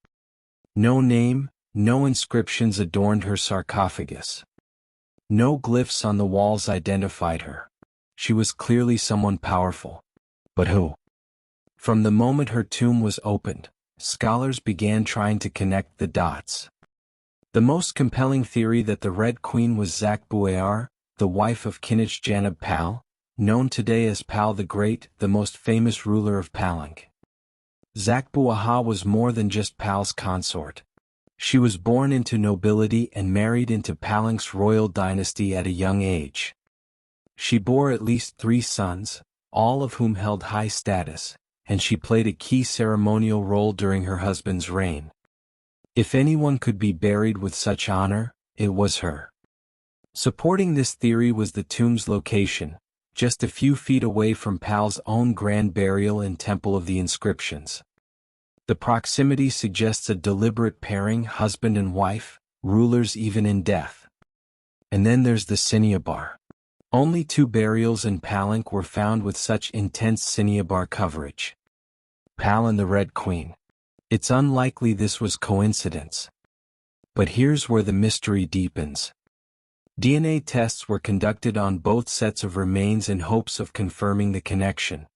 S1: No name, no inscriptions adorned her sarcophagus. No glyphs on the walls identified her. She was clearly someone powerful. But who? From the moment her tomb was opened, scholars began trying to connect the dots. The most compelling theory that the Red Queen was Zakbuayar, the wife of Kinich Janab Pal, known today as Pal the Great, the most famous ruler of Palenque. Zakbuaha was more than just Pal's consort. She was born into nobility and married into Palenque's royal dynasty at a young age. She bore at least 3 sons, all of whom held high status, and she played a key ceremonial role during her husband's reign. If anyone could be buried with such honor, it was her. Supporting this theory was the tomb's location, just a few feet away from Pal's own grand burial and Temple of the Inscriptions. The proximity suggests a deliberate pairing, husband and wife, rulers even in death. And then there's the cinnabar. Only 2 burials in Palenque were found with such intense cinnabar coverage. Pal and the Red Queen. It's unlikely this was coincidence. But here's where the mystery deepens. DNA tests were conducted on both sets of remains in hopes of confirming the connection.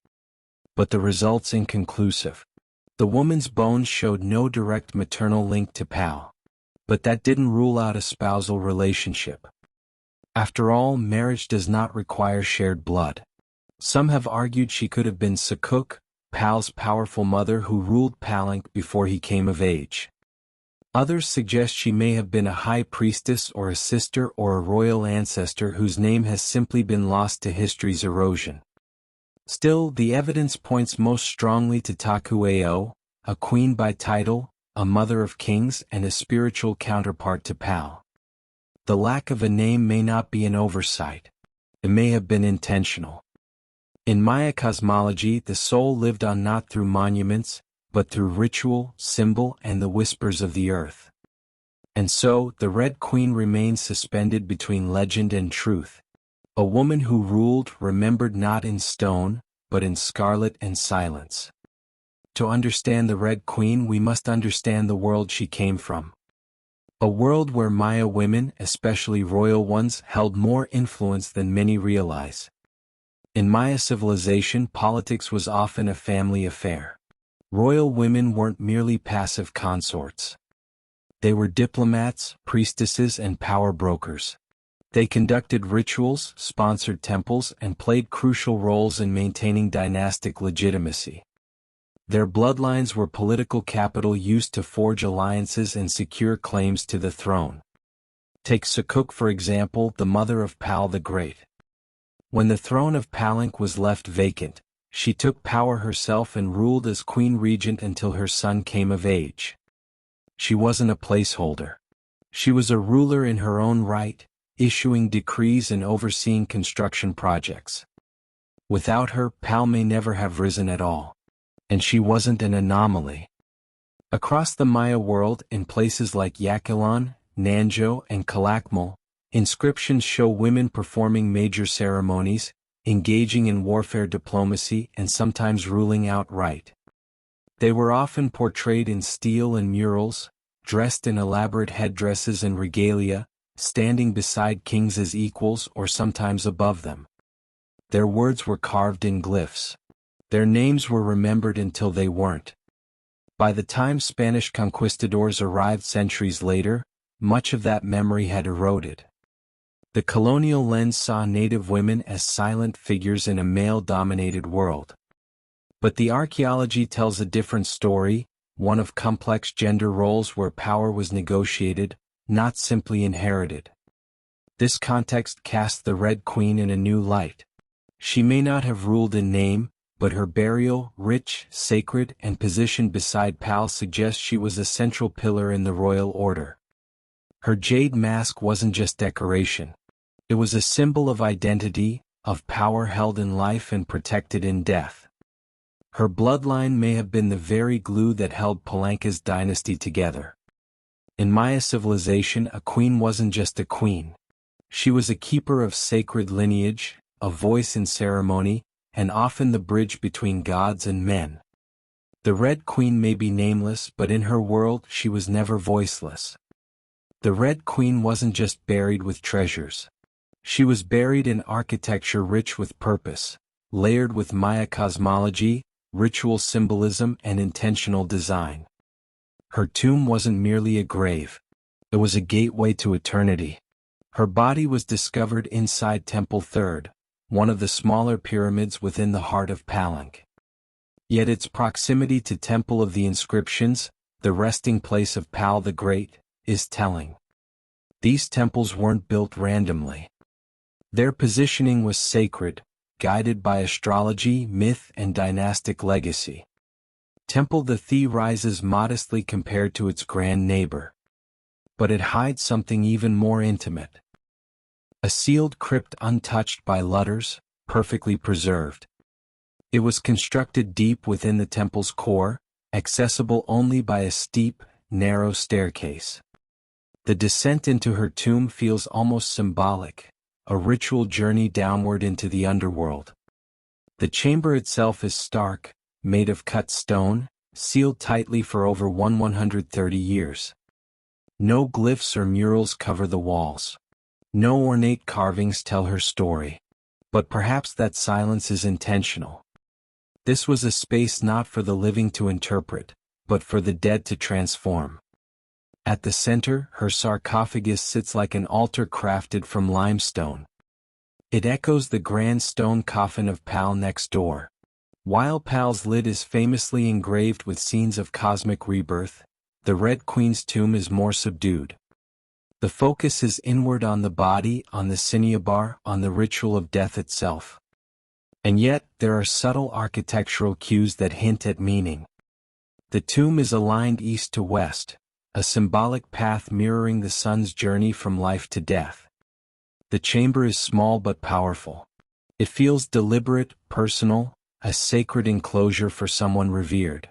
S1: But the results inconclusive. The woman's bones showed no direct maternal link to Pal. But that didn't rule out a spousal relationship. After all, marriage does not require shared blood. Some have argued she could have been Sakuk, Pal's powerful mother who ruled Palenque before he came of age. Others suggest she may have been a high priestess or a sister or a royal ancestor whose name has simply been lost to history's erosion. Still, the evidence points most strongly to Takueo, a queen by title, a mother of kings and a spiritual counterpart to Pal. The lack of a name may not be an oversight. It may have been intentional. In Maya cosmology, the soul lived on not through monuments, but through ritual, symbol, and the whispers of the earth. And so, the Red Queen remains suspended between legend and truth. A woman who ruled, remembered not in stone, but in scarlet and silence. To understand the Red Queen, we must understand the world she came from. A world where Maya women, especially royal ones, held more influence than many realize. In Maya civilization, politics was often a family affair. Royal women weren't merely passive consorts. They were diplomats, priestesses, and power brokers. They conducted rituals, sponsored temples, and played crucial roles in maintaining dynastic legitimacy. Their bloodlines were political capital used to forge alliances and secure claims to the throne. Take Sakuk for example, the mother of Pal the Great. When the throne of Palenque was left vacant, she took power herself and ruled as queen regent until her son came of age. She wasn't a placeholder. She was a ruler in her own right, issuing decrees and overseeing construction projects. Without her, Pal may never have risen at all. And she wasn't an anomaly. Across the Maya world, in places like Yakilan, Nanjo, and Calakmul, inscriptions show women performing major ceremonies, engaging in warfare diplomacy, and sometimes ruling outright. They were often portrayed in stele and murals, dressed in elaborate headdresses and regalia, standing beside kings as equals or sometimes above them. Their words were carved in glyphs. Their names were remembered until they weren't. By the time Spanish conquistadors arrived centuries later, much of that memory had eroded. The colonial lens saw native women as silent figures in a male-dominated world. But the archaeology tells a different story, one of complex gender roles where power was negotiated, not simply inherited. This context casts the Red Queen in a new light. She may not have ruled in name, but her burial, rich, sacred, and positioned beside Pal suggests she was a central pillar in the royal order. Her jade mask wasn't just decoration. It was a symbol of identity, of power held in life and protected in death. Her bloodline may have been the very glue that held Palenque's dynasty together. In Maya civilization, a queen wasn't just a queen. She was a keeper of sacred lineage, a voice in ceremony, and often the bridge between gods and men. The Red Queen may be nameless, but in her world she was never voiceless. The Red Queen wasn't just buried with treasures. She was buried in architecture rich with purpose, layered with Maya cosmology, ritual symbolism, and intentional design. Her tomb wasn't merely a grave. It was a gateway to eternity. Her body was discovered inside Temple Third, one of the smaller pyramids within the heart of Palenque. Yet its proximity to Temple of the Inscriptions, the resting place of Pal the Great, is telling. These temples weren't built randomly. Their positioning was sacred, guided by astrology, myth, and dynastic legacy. Temple the Thi rises modestly compared to its grand neighbor. But it hides something even more intimate. A sealed crypt untouched by Ludders, perfectly preserved. It was constructed deep within the temple's core, accessible only by a steep, narrow staircase. The descent into her tomb feels almost symbolic, a ritual journey downward into the underworld. The chamber itself is stark, made of cut stone, sealed tightly for over 130 years. No glyphs or murals cover the walls. No ornate carvings tell her story. But perhaps that silence is intentional. This was a space not for the living to interpret, but for the dead to transform. At the center, her sarcophagus sits like an altar crafted from limestone. It echoes the grand stone coffin of Pal next door. While Pal's lid is famously engraved with scenes of cosmic rebirth, the Red Queen's tomb is more subdued. The focus is inward on the body, on the cinnabar, on the ritual of death itself. And yet, there are subtle architectural cues that hint at meaning. The tomb is aligned east to west, a symbolic path mirroring the sun's journey from life to death. The chamber is small but powerful. It feels deliberate, personal, a sacred enclosure for someone revered.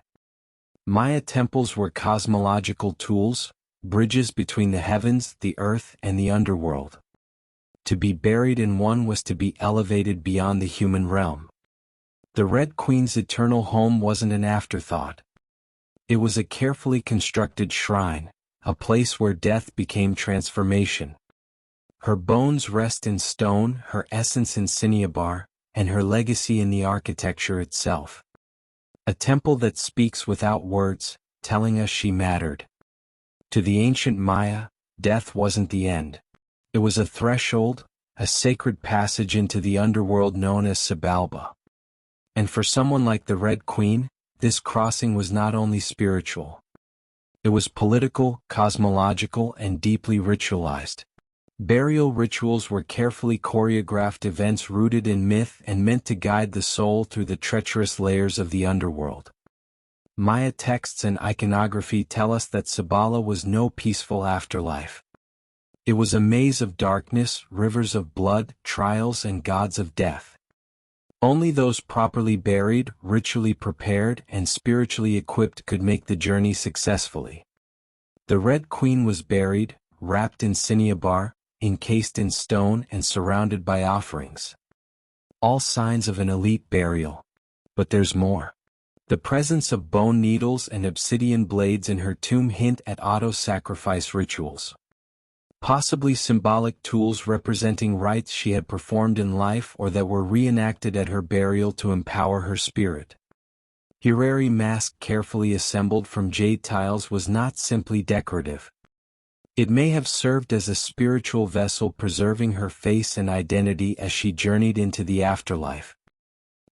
S1: Maya temples were cosmological tools, bridges between the heavens, the earth, and the underworld. To be buried in one was to be elevated beyond the human realm. The Red Queen's eternal home wasn't an afterthought. It was a carefully constructed shrine, a place where death became transformation. Her bones rest in stone, her essence in cinnabar, and her legacy in the architecture itself. A temple that speaks without words, telling us she mattered. To the ancient Maya, death wasn't the end. It was a threshold, a sacred passage into the underworld known as Xibalba. And for someone like the Red Queen, this crossing was not only spiritual. It was political, cosmological, and deeply ritualized. Burial rituals were carefully choreographed events rooted in myth and meant to guide the soul through the treacherous layers of the underworld. Maya texts and iconography tell us that Sabala was no peaceful afterlife. It was a maze of darkness, rivers of blood, trials, and gods of death. Only those properly buried, ritually prepared, and spiritually equipped could make the journey successfully. The Red Queen was buried, wrapped in cinnabar, encased in stone and surrounded by offerings. All signs of an elite burial. But there's more. The presence of bone needles and obsidian blades in her tomb hint at auto-sacrifice rituals. Possibly symbolic tools representing rites she had performed in life or that were reenacted at her burial to empower her spirit. Hirari mask carefully assembled from jade tiles was not simply decorative. It may have served as a spiritual vessel preserving her face and identity as she journeyed into the afterlife.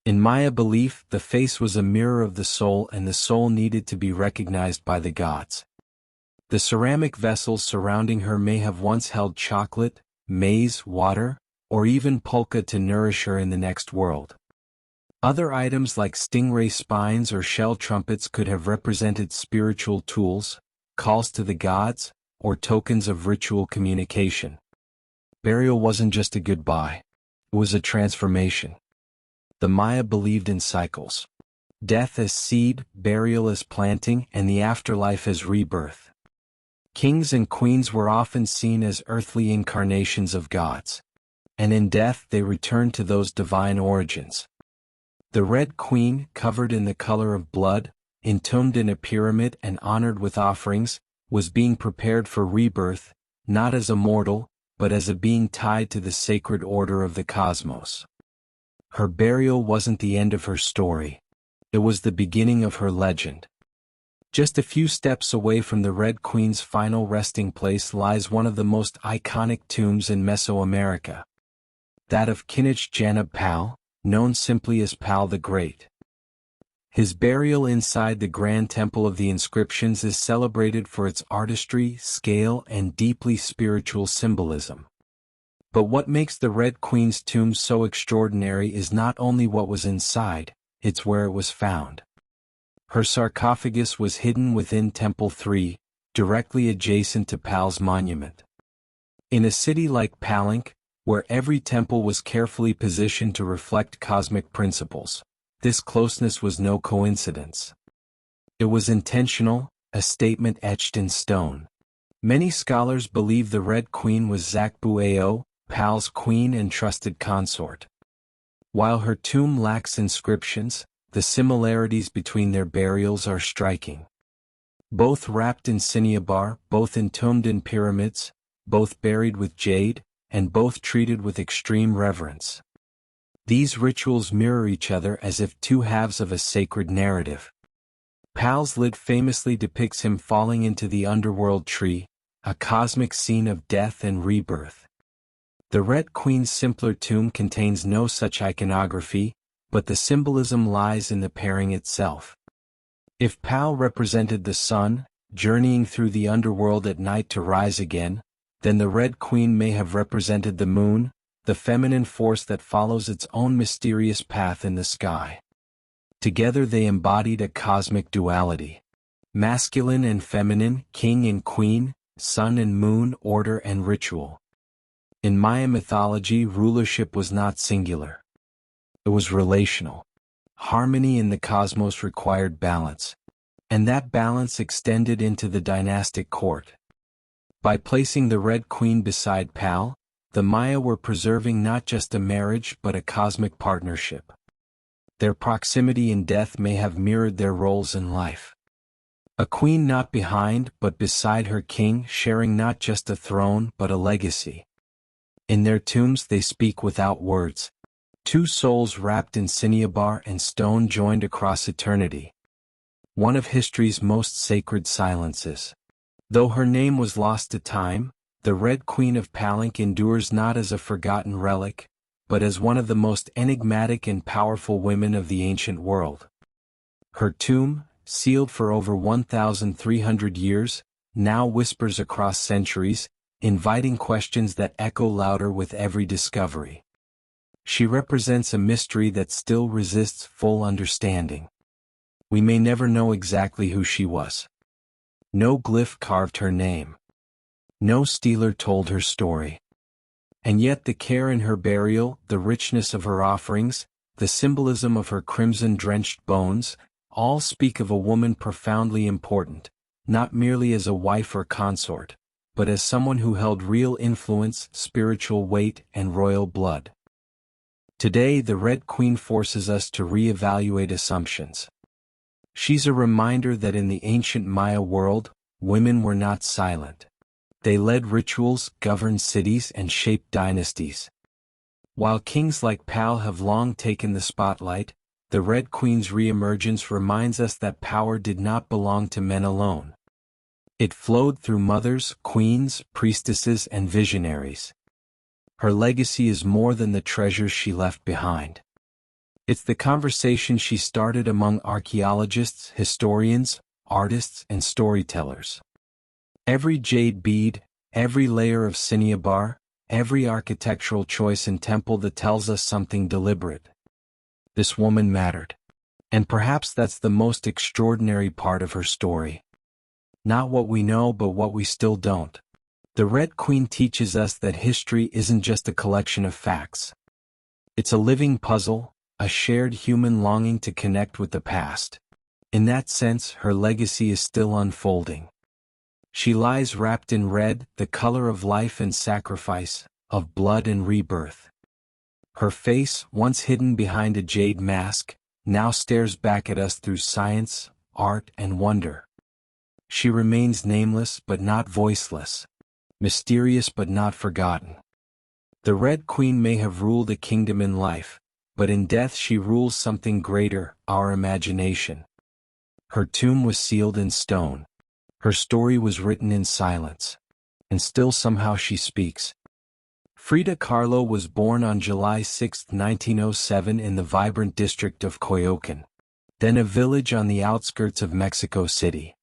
S1: In Maya belief, the face was a mirror of the soul and the soul needed to be recognized by the gods. The ceramic vessels surrounding her may have once held chocolate, maize, water, or even pulka to nourish her in the next world. Other items like stingray spines or shell trumpets could have represented spiritual tools, calls to the gods, or tokens of ritual communication. Burial wasn't just a goodbye. It was a transformation. The Maya believed in cycles. Death as seed, burial as planting, and the afterlife as rebirth. Kings and queens were often seen as earthly incarnations of gods. And in death they returned to those divine origins. The Red Queen, covered in the color of blood, entombed in a pyramid and honored with offerings, was being prepared for rebirth, not as a mortal, but as a being tied to the sacred order of the cosmos. Her burial wasn't the end of her story. It was the beginning of her legend. Just a few steps away from the Red Queen's final resting place lies one of the most iconic tombs in Mesoamerica. That of Kinich Janab Pal, known simply as Pal the Great. His burial inside the Grand Temple of the Inscriptions is celebrated for its artistry, scale, and deeply spiritual symbolism. But what makes the Red Queen's tomb so extraordinary is not only what was inside, it's where it was found. Her sarcophagus was hidden within Temple 3, directly adjacent to Pal's monument. In a city like Palenque, where every temple was carefully positioned to reflect cosmic principles, this closeness was no coincidence. It was intentional, a statement etched in stone. Many scholars believe the Red Queen was Zakbu-Ao, Pal's queen and trusted consort. While her tomb lacks inscriptions, the similarities between their burials are striking. Both wrapped in cinnabar, both entombed in pyramids, both buried with jade, and both treated with extreme reverence. These rituals mirror each other as if two halves of a sacred narrative. Pal's lid famously depicts him falling into the underworld tree, a cosmic scene of death and rebirth. The Red Queen's simpler tomb contains no such iconography, but the symbolism lies in the pairing itself. If Pal represented the sun, journeying through the underworld at night to rise again, then the Red Queen may have represented the moon, the feminine force that follows its own mysterious path in the sky. Together they embodied a cosmic duality. Masculine and feminine, king and queen, sun and moon, order and ritual. In Maya mythology, rulership was not singular. It was relational. Harmony in the cosmos required balance, and that balance extended into the dynastic court. By placing the Red Queen beside Pal, the Maya were preserving not just a marriage but a cosmic partnership. Their proximity in death may have mirrored their roles in life. A queen not behind but beside her king, sharing not just a throne but a legacy. In their tombs they speak without words. Two souls wrapped in cinnabar and stone joined across eternity. One of history's most sacred silences. Though her name was lost to time, the Red Queen of Palenque endures not as a forgotten relic, but as one of the most enigmatic and powerful women of the ancient world. Her tomb, sealed for over 1,300 years, now whispers across centuries, inviting questions that echo louder with every discovery. She represents a mystery that still resists full understanding. We may never know exactly who she was. No glyph carved her name. No stealer told her story. And yet the care in her burial, the richness of her offerings, the symbolism of her crimson-drenched bones, all speak of a woman profoundly important, not merely as a wife or consort, but as someone who held real influence, spiritual weight, and royal blood. Today the Red Queen forces us to reevaluate assumptions. She's a reminder that in the ancient Maya world, women were not silent. They led rituals, governed cities, and shaped dynasties. While kings like Pal have long taken the spotlight, the Red Queen's reemergence reminds us that power did not belong to men alone. It flowed through mothers, queens, priestesses, and visionaries. Her legacy is more than the treasures she left behind. It's the conversation she started among archaeologists, historians, artists, and storytellers. Every jade bead, every layer of cinnabar, every architectural choice in temple that tells us something deliberate. This woman mattered. And perhaps that's the most extraordinary part of her story. Not what we know but what we still don't. The Red Queen teaches us that history isn't just a collection of facts. It's a living puzzle, a shared human longing to connect with the past. In that sense, her legacy is still unfolding. She lies wrapped in red, the color of life and sacrifice, of blood and rebirth. Her face, once hidden behind a jade mask, now stares back at us through science, art, and wonder. She remains nameless but not voiceless, mysterious but not forgotten. The Red Queen may have ruled a kingdom in life, but in death she rules something greater, our imagination. Her tomb was sealed in stone. Her story was written in silence. And still somehow she speaks. Frida Kahlo was born on July 6, 1907 in the vibrant district of Coyoacán, then a village on the outskirts of Mexico City.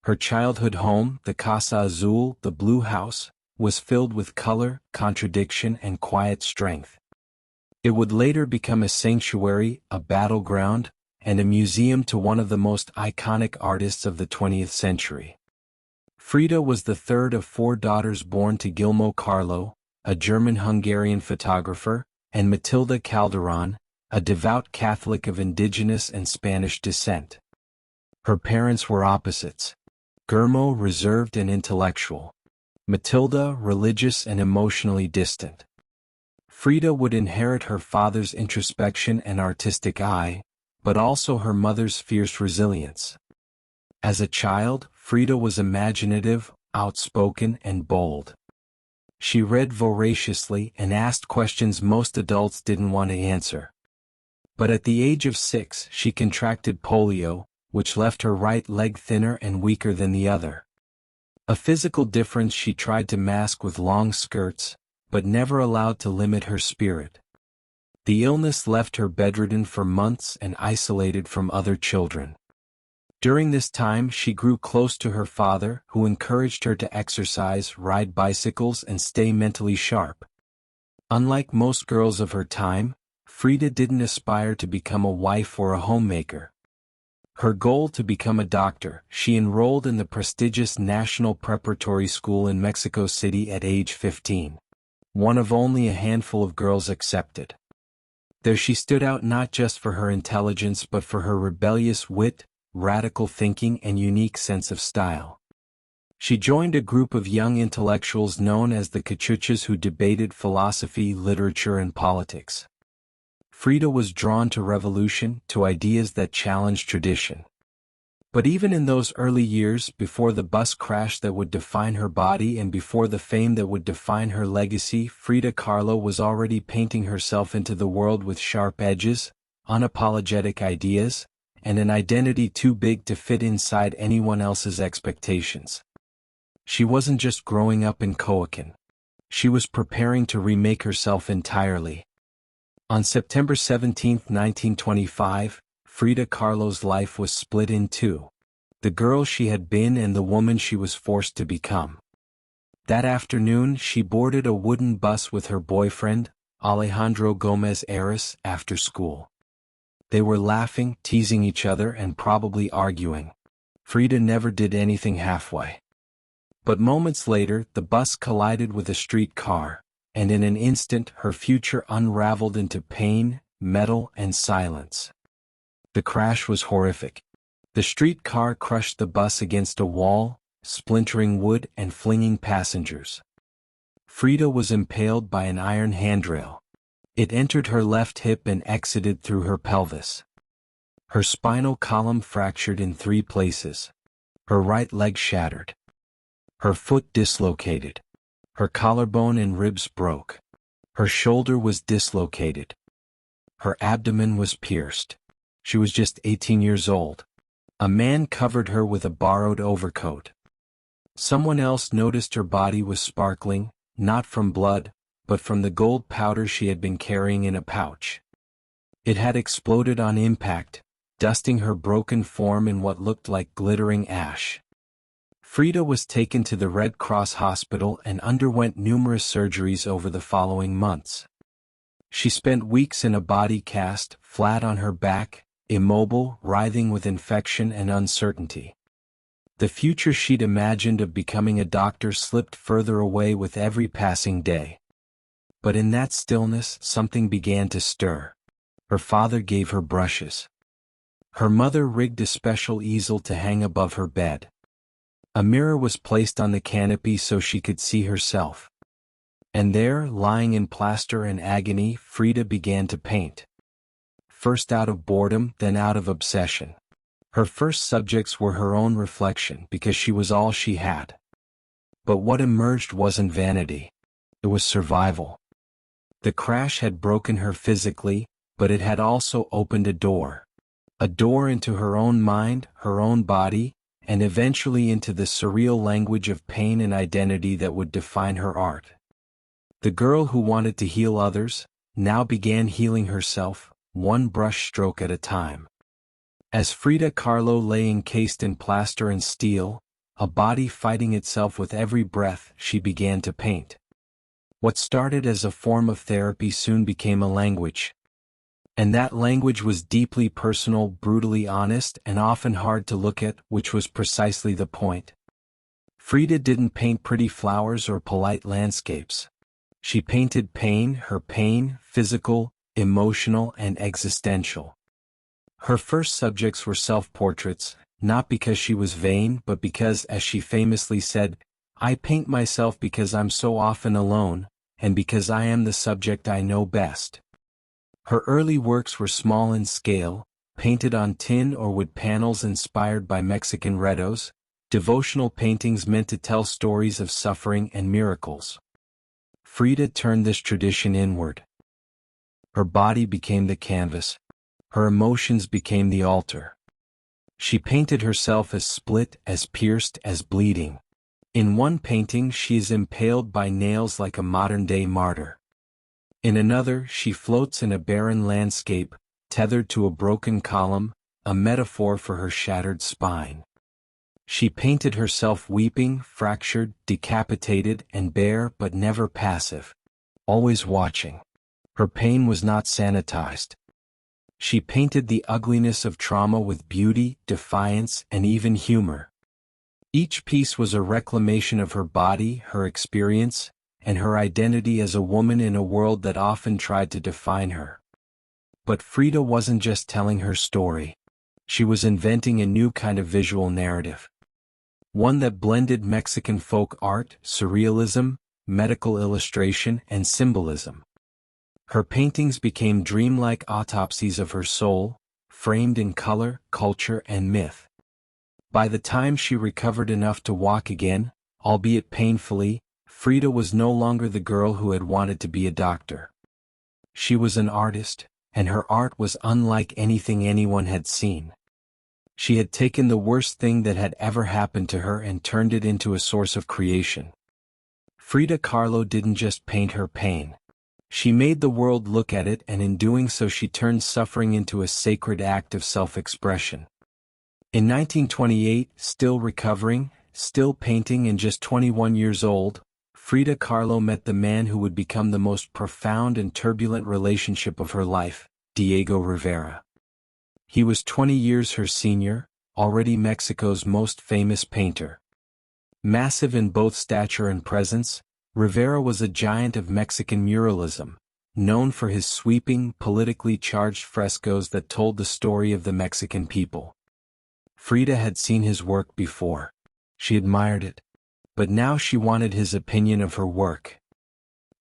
S1: Her childhood home, the Casa Azul, the Blue House, was filled with color, contradiction, and quiet strength. It would later become a sanctuary, a battleground, and a museum to one of the most iconic artists of the 20th century. Frida was the third of 4 daughters born to Guillermo Carlo, a German-Hungarian photographer, and Matilda Calderon, a devout Catholic of indigenous and Spanish descent. Her parents were opposites. Guillermo reserved and intellectual. Matilda religious and emotionally distant. Frida would inherit her father's introspection and artistic eye, but also her mother's fierce resilience. As a child, Frida was imaginative, outspoken, and bold. She read voraciously and asked questions most adults didn't want to answer. But at the age of 6, she contracted polio, which left her right leg thinner and weaker than the other. A physical difference she tried to mask with long skirts, but never allowed to limit her spirit. The illness left her bedridden for months and isolated from other children. During this time she grew close to her father, who encouraged her to exercise, ride bicycles, and stay mentally sharp. Unlike most girls of her time, Frida didn't aspire to become a wife or a homemaker. Her goal to become a doctor, she enrolled in the prestigious National Preparatory School in Mexico City at age 15. One of only a handful of girls accepted. There she stood out not just for her intelligence but for her rebellious wit, radical thinking, and unique sense of style. She joined a group of young intellectuals known as the Cachuchas who debated philosophy, literature, and politics. Frida was drawn to revolution, to ideas that challenged tradition. But even in those early years, before the bus crash that would define her body and before the fame that would define her legacy, Frida Kahlo was already painting herself into the world with sharp edges, unapologetic ideas, and an identity too big to fit inside anyone else's expectations. She wasn't just growing up in Coacan. She was preparing to remake herself entirely. On September 17, 1925, Frida Kahlo's life was split in two: the girl she had been and the woman she was forced to become. That afternoon she boarded a wooden bus with her boyfriend, Alejandro Gomez Aris, after school. They were laughing, teasing each other, and probably arguing. Frida never did anything halfway. But moments later, the bus collided with a street car, and in an instant her future unraveled into pain, metal, and silence. The crash was horrific. The street car crushed the bus against a wall, splintering wood and flinging passengers. Frida was impaled by an iron handrail. It entered her left hip and exited through her pelvis. Her spinal column fractured in 3 places. Her right leg shattered. Her foot dislocated. Her collarbone and ribs broke. Her shoulder was dislocated. Her abdomen was pierced. She was just 18 years old. A man covered her with a borrowed overcoat. Someone else noticed her body was sparkling, not from blood, but from the gold powder she had been carrying in a pouch. It had exploded on impact, dusting her broken form in what looked like glittering ash. Frida was taken to the Red Cross hospital and underwent numerous surgeries over the following months. She spent weeks in a body cast, flat on her back, immobile, writhing with infection and uncertainty. The future she'd imagined of becoming a doctor slipped further away with every passing day. But in that stillness, something began to stir. Her father gave her brushes. Her mother rigged a special easel to hang above her bed. A mirror was placed on the canopy so she could see herself. And there, lying in plaster and agony, Frida began to paint. First out of boredom, then out of obsession. Her first subjects were her own reflection because she was all she had. But what emerged wasn't vanity. It was survival. The crash had broken her physically, but it had also opened a door. A door into her own mind, her own body, and eventually into the surreal language of pain and identity that would define her art. The girl who wanted to heal others, now began healing herself, one brush stroke at a time. As Frida Kahlo lay encased in plaster and steel, a body fighting itself with every breath, she began to paint. What started as a form of therapy soon became a language. And that language was deeply personal, brutally honest, and often hard to look at, which was precisely the point. Frida didn't paint pretty flowers or polite landscapes. She painted pain, her pain, physical, emotional, and existential. Her first subjects were self-portraits, not because she was vain, but because, as she famously said, "I paint myself because I'm so often alone, and because I am the subject I know best." Her early works were small in scale, painted on tin or wood panels inspired by Mexican retos, devotional paintings meant to tell stories of suffering and miracles. Frida turned this tradition inward. Her body became the canvas. Her emotions became the altar. She painted herself as split, as pierced, as bleeding. In one painting she is impaled by nails like a modern-day martyr. In another she floats in a barren landscape, tethered to a broken column, a metaphor for her shattered spine. She painted herself weeping, fractured, decapitated, and bare, but never passive. Always watching. Her pain was not sanitized. She painted the ugliness of trauma with beauty, defiance, and even humor. Each piece was a reclamation of her body, her experience, and her identity as a woman in a world that often tried to define her. But Frida wasn't just telling her story. She was inventing a new kind of visual narrative. One that blended Mexican folk art, surrealism, medical illustration, and symbolism. Her paintings became dreamlike autopsies of her soul, framed in color, culture, and myth. By the time she recovered enough to walk again, albeit painfully, Frida was no longer the girl who had wanted to be a doctor. She was an artist, and her art was unlike anything anyone had seen. She had taken the worst thing that had ever happened to her and turned it into a source of creation. Frida Kahlo didn't just paint her pain. She made the world look at it, and in doing so she turned suffering into a sacred act of self-expression. In 1928, still recovering, still painting and just 21 years old, Frida Kahlo met the man who would become the most profound and turbulent relationship of her life, Diego Rivera. He was 20 years her senior, already Mexico's most famous painter. Massive in both stature and presence, Rivera was a giant of Mexican muralism, known for his sweeping, politically charged frescoes that told the story of the Mexican people. Frida had seen his work before. She admired it. But now she wanted his opinion of her work.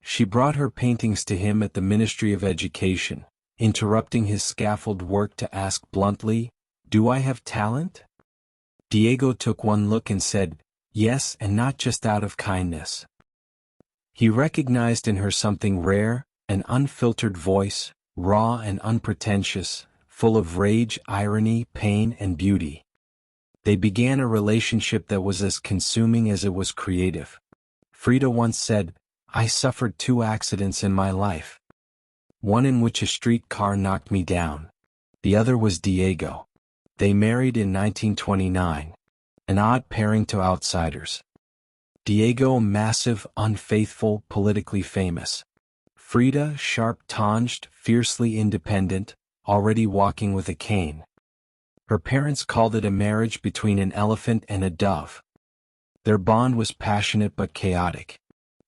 S1: She brought her paintings to him at the Ministry of Education, interrupting his scaffold work to ask bluntly, "Do I have talent?" Diego took one look and said, "Yes, and not just out of kindness." He recognized in her something rare, an unfiltered voice, raw and unpretentious, full of rage, irony, pain, and beauty. They began a relationship that was as consuming as it was creative. Frida once said, "I suffered 2 accidents in my life. One in which a street car knocked me down. The other was Diego. They married in 1929. An odd pairing to outsiders. Diego massive, unfaithful, politically famous. Frida sharp-tonged, fiercely independent, already walking with a cane. Her parents called it a marriage between an elephant and a dove. Their bond was passionate but chaotic.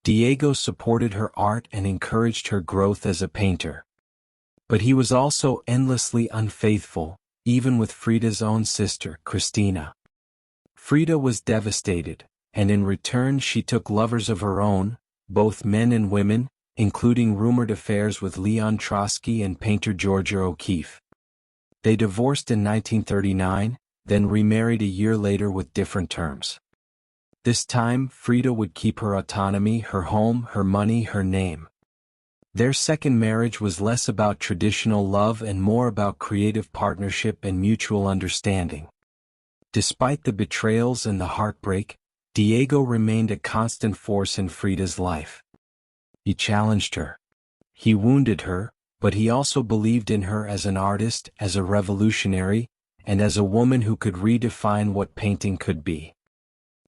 S1: Diego supported her art and encouraged her growth as a painter. But he was also endlessly unfaithful, even with Frida's own sister, Cristina. Frida was devastated, and in return she took lovers of her own, both men and women, including rumored affairs with Leon Trotsky and painter Georgia O'Keeffe. They divorced in 1939, then remarried a year later with different terms. This time, Frida would keep her autonomy, her home, her money, her name. Their second marriage was less about traditional love and more about creative partnership and mutual understanding. Despite the betrayals and the heartbreak, Diego remained a constant force in Frida's life. He challenged her. He wounded her, but he also believed in her as an artist, as a revolutionary, and as a woman who could redefine what painting could be.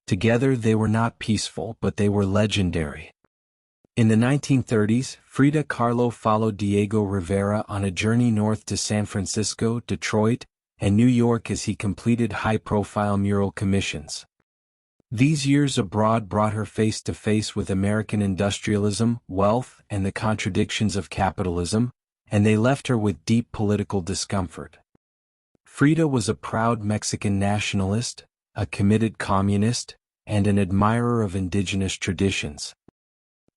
S1: Together they were not peaceful, but they were legendary. In the 1930s, Frida Kahlo followed Diego Rivera on a journey north to San Francisco, Detroit, and New York as he completed high-profile mural commissions. These years abroad brought her face to face with American industrialism, wealth, and the contradictions of capitalism, and they left her with deep political discomfort. Frida was a proud Mexican nationalist, a committed communist, and an admirer of indigenous traditions.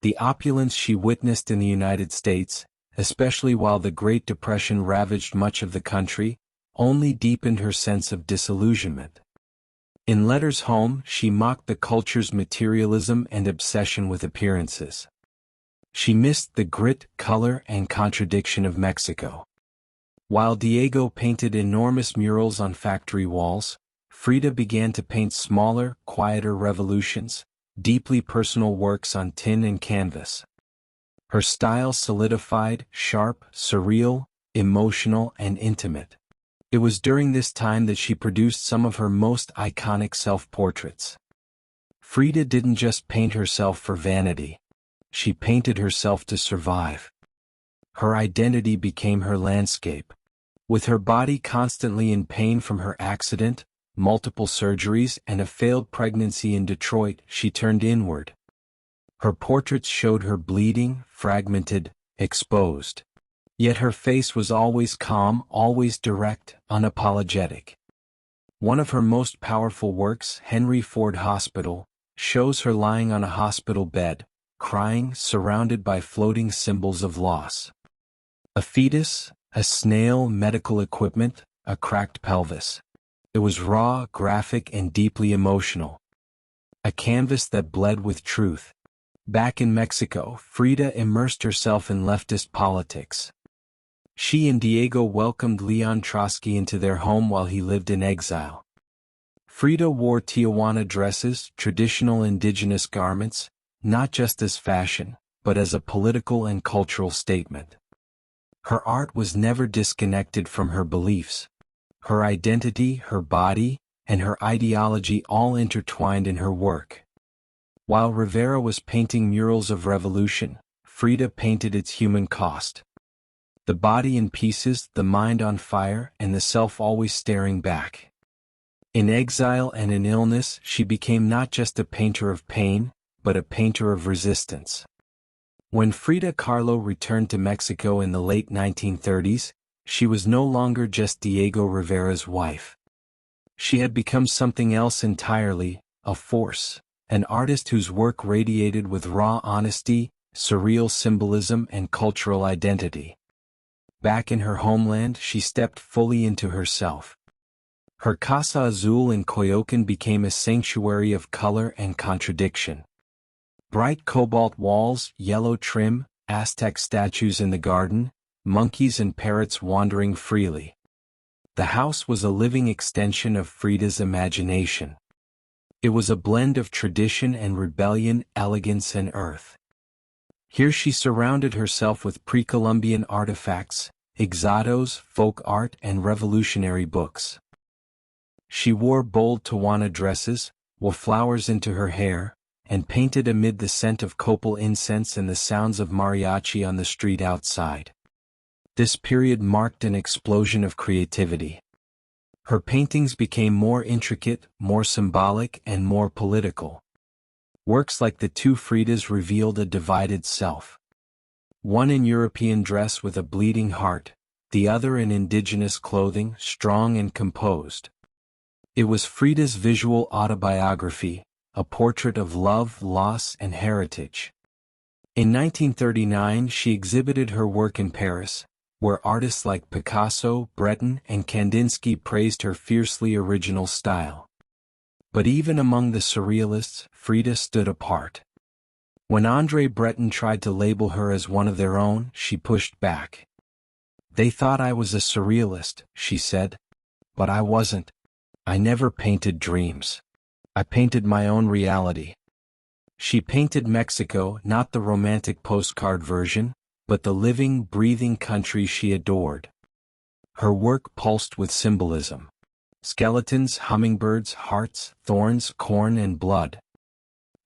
S1: The opulence she witnessed in the United States, especially while the Great Depression ravaged much of the country, only deepened her sense of disillusionment. In letters home, she mocked the culture's materialism and obsession with appearances. She missed the grit, color, and contradiction of Mexico. While Diego painted enormous murals on factory walls, Frida began to paint smaller, quieter revolutions, deeply personal works on tin and canvas. Her style solidified, sharp, surreal, emotional, and intimate. It was during this time that she produced some of her most iconic self-portraits. Frida didn't just paint herself for vanity. She painted herself to survive. Her identity became her landscape. With her body constantly in pain from her accident, multiple surgeries, and a failed pregnancy in Detroit, she turned inward. Her portraits showed her bleeding, fragmented, exposed. Yet her face was always calm, always direct, unapologetic. One of her most powerful works, Henry Ford Hospital, shows her lying on a hospital bed, crying, surrounded by floating symbols of loss. A fetus, a snail, medical equipment, a cracked pelvis. It was raw, graphic, and deeply emotional. A canvas that bled with truth. Back in Mexico, Frida immersed herself in leftist politics. She and Diego welcomed Leon Trotsky into their home while he lived in exile. Frida wore Tijuana dresses, traditional indigenous garments, not just as fashion, but as a political and cultural statement. Her art was never disconnected from her beliefs. Her identity, her body, and her ideology all intertwined in her work. While Rivera was painting murals of revolution, Frida painted its human cost. The body in pieces, the mind on fire, and the self always staring back. In exile and in illness, she became not just a painter of pain, but a painter of resistance. When Frida Kahlo returned to Mexico in the late 1930s, she was no longer just Diego Rivera's wife. She had become something else entirely, a force, an artist whose work radiated with raw honesty, surreal symbolism, and cultural identity. Back in her homeland, she stepped fully into herself. Her Casa Azul in Coyoacán became a sanctuary of color and contradiction. Bright cobalt walls, yellow trim, Aztec statues in the garden, monkeys and parrots wandering freely. The house was a living extension of Frida's imagination. It was a blend of tradition and rebellion, elegance and earth. Here she surrounded herself with pre-Columbian artifacts, exodos, folk art, and revolutionary books. She wore bold Tijuana dresses, wove flowers into her hair, and painted amid the scent of copal incense and the sounds of mariachi on the street outside. This period marked an explosion of creativity. Her paintings became more intricate, more symbolic, and more political. Works like the two Fridas revealed a divided self. One in European dress with a bleeding heart, the other in indigenous clothing, strong and composed. It was Frida's visual autobiography, a portrait of love, loss, and heritage. In 1939, she exhibited her work in Paris, where artists like Picasso, Breton, and Kandinsky praised her fiercely original style. But even among the surrealists, Frida stood apart. When André Breton tried to label her as one of their own, she pushed back. "They thought I was a surrealist," she said. "But I wasn't. I never painted dreams. I painted my own reality." She painted Mexico, not the romantic postcard version, but the living, breathing country she adored. Her work pulsed with symbolism. Skeletons, hummingbirds, hearts, thorns, corn, and blood.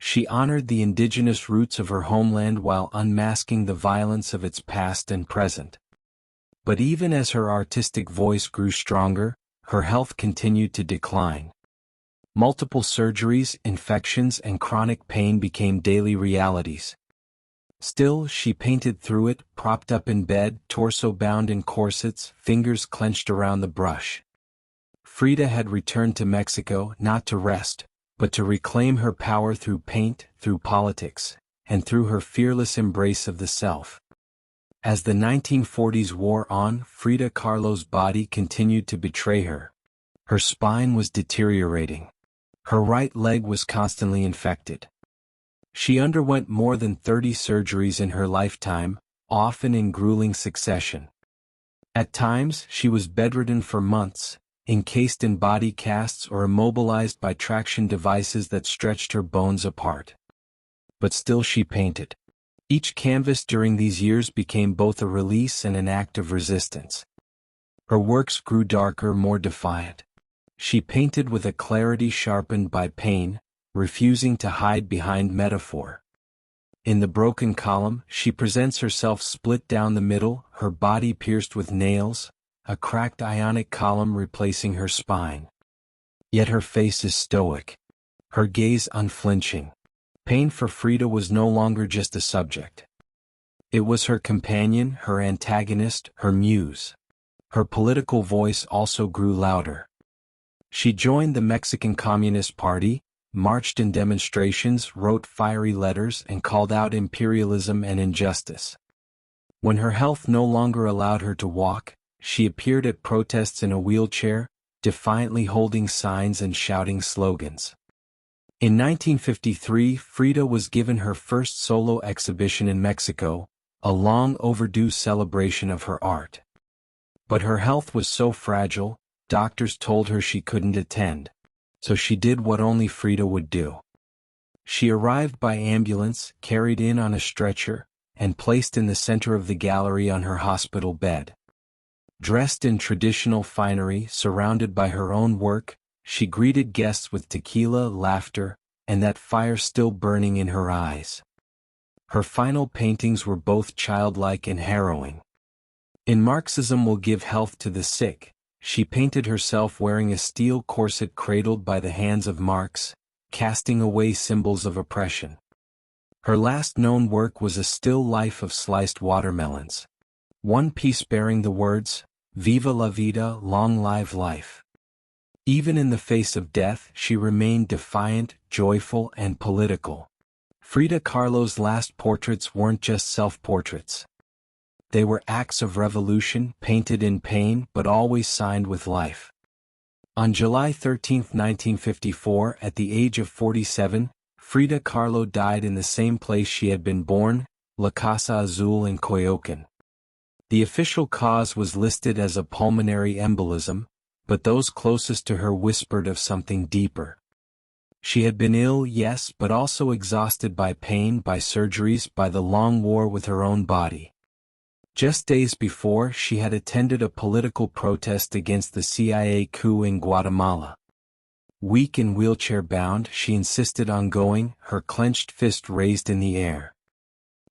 S1: She honored the indigenous roots of her homeland while unmasking the violence of its past and present. But even as her artistic voice grew stronger, her health continued to decline. Multiple surgeries, infections, and chronic pain became daily realities. Still, she painted through it, propped up in bed, torso bound in corsets, fingers clenched around the brush. Frida had returned to Mexico not to rest, but to reclaim her power through paint, through politics, and through her fearless embrace of the self. As the 1940s wore on, Frida Kahlo's body continued to betray her. Her spine was deteriorating. Her right leg was constantly infected. She underwent more than 30 surgeries in her lifetime, often in grueling succession. At times, she was bedridden for months, encased in body casts or immobilized by traction devices that stretched her bones apart. But still she painted. Each canvas during these years became both a release and an act of resistance. Her works grew darker, more defiant. She painted with a clarity sharpened by pain, refusing to hide behind metaphor. In the broken column, she presents herself split down the middle, her body pierced with nails, a cracked ionic column replacing her spine. Yet her face is stoic, her gaze unflinching. Pain for Frida was no longer just a subject. It was her companion, her antagonist, her muse. Her political voice also grew louder. She joined the Mexican Communist Party, marched in demonstrations, wrote fiery letters, and called out imperialism and injustice. When her health no longer allowed her to walk, she appeared at protests in a wheelchair, defiantly holding signs and shouting slogans. In 1953, Frida was given her first solo exhibition in Mexico, a long overdue celebration of her art. But her health was so fragile, doctors told her she couldn't attend. So she did what only Frida would do. She arrived by ambulance, carried in on a stretcher, and placed in the center of the gallery on her hospital bed. Dressed in traditional finery, surrounded by her own work, she greeted guests with tequila, laughter, and that fire still burning in her eyes. Her final paintings were both childlike and harrowing. In Marxism Will Give Health to the Sick, she painted herself wearing a steel corset cradled by the hands of Marx, casting away symbols of oppression. Her last known work was a still life of sliced watermelons. One piece bearing the words, "Viva la vida, long live life." Even in the face of death, she remained defiant, joyful, and political. Frida Kahlo's last portraits weren't just self-portraits. They were acts of revolution, painted in pain but always signed with life. On July 13, 1954, at the age of 47, Frida Kahlo died in the same place she had been born, La Casa Azul in Coyoacán. The official cause was listed as a pulmonary embolism, but those closest to her whispered of something deeper. She had been ill, yes, but also exhausted by pain, by surgeries, by the long war with her own body. Just days before, she had attended a political protest against the CIA coup in Guatemala. Weak and wheelchair-bound, she insisted on going, her clenched fist raised in the air.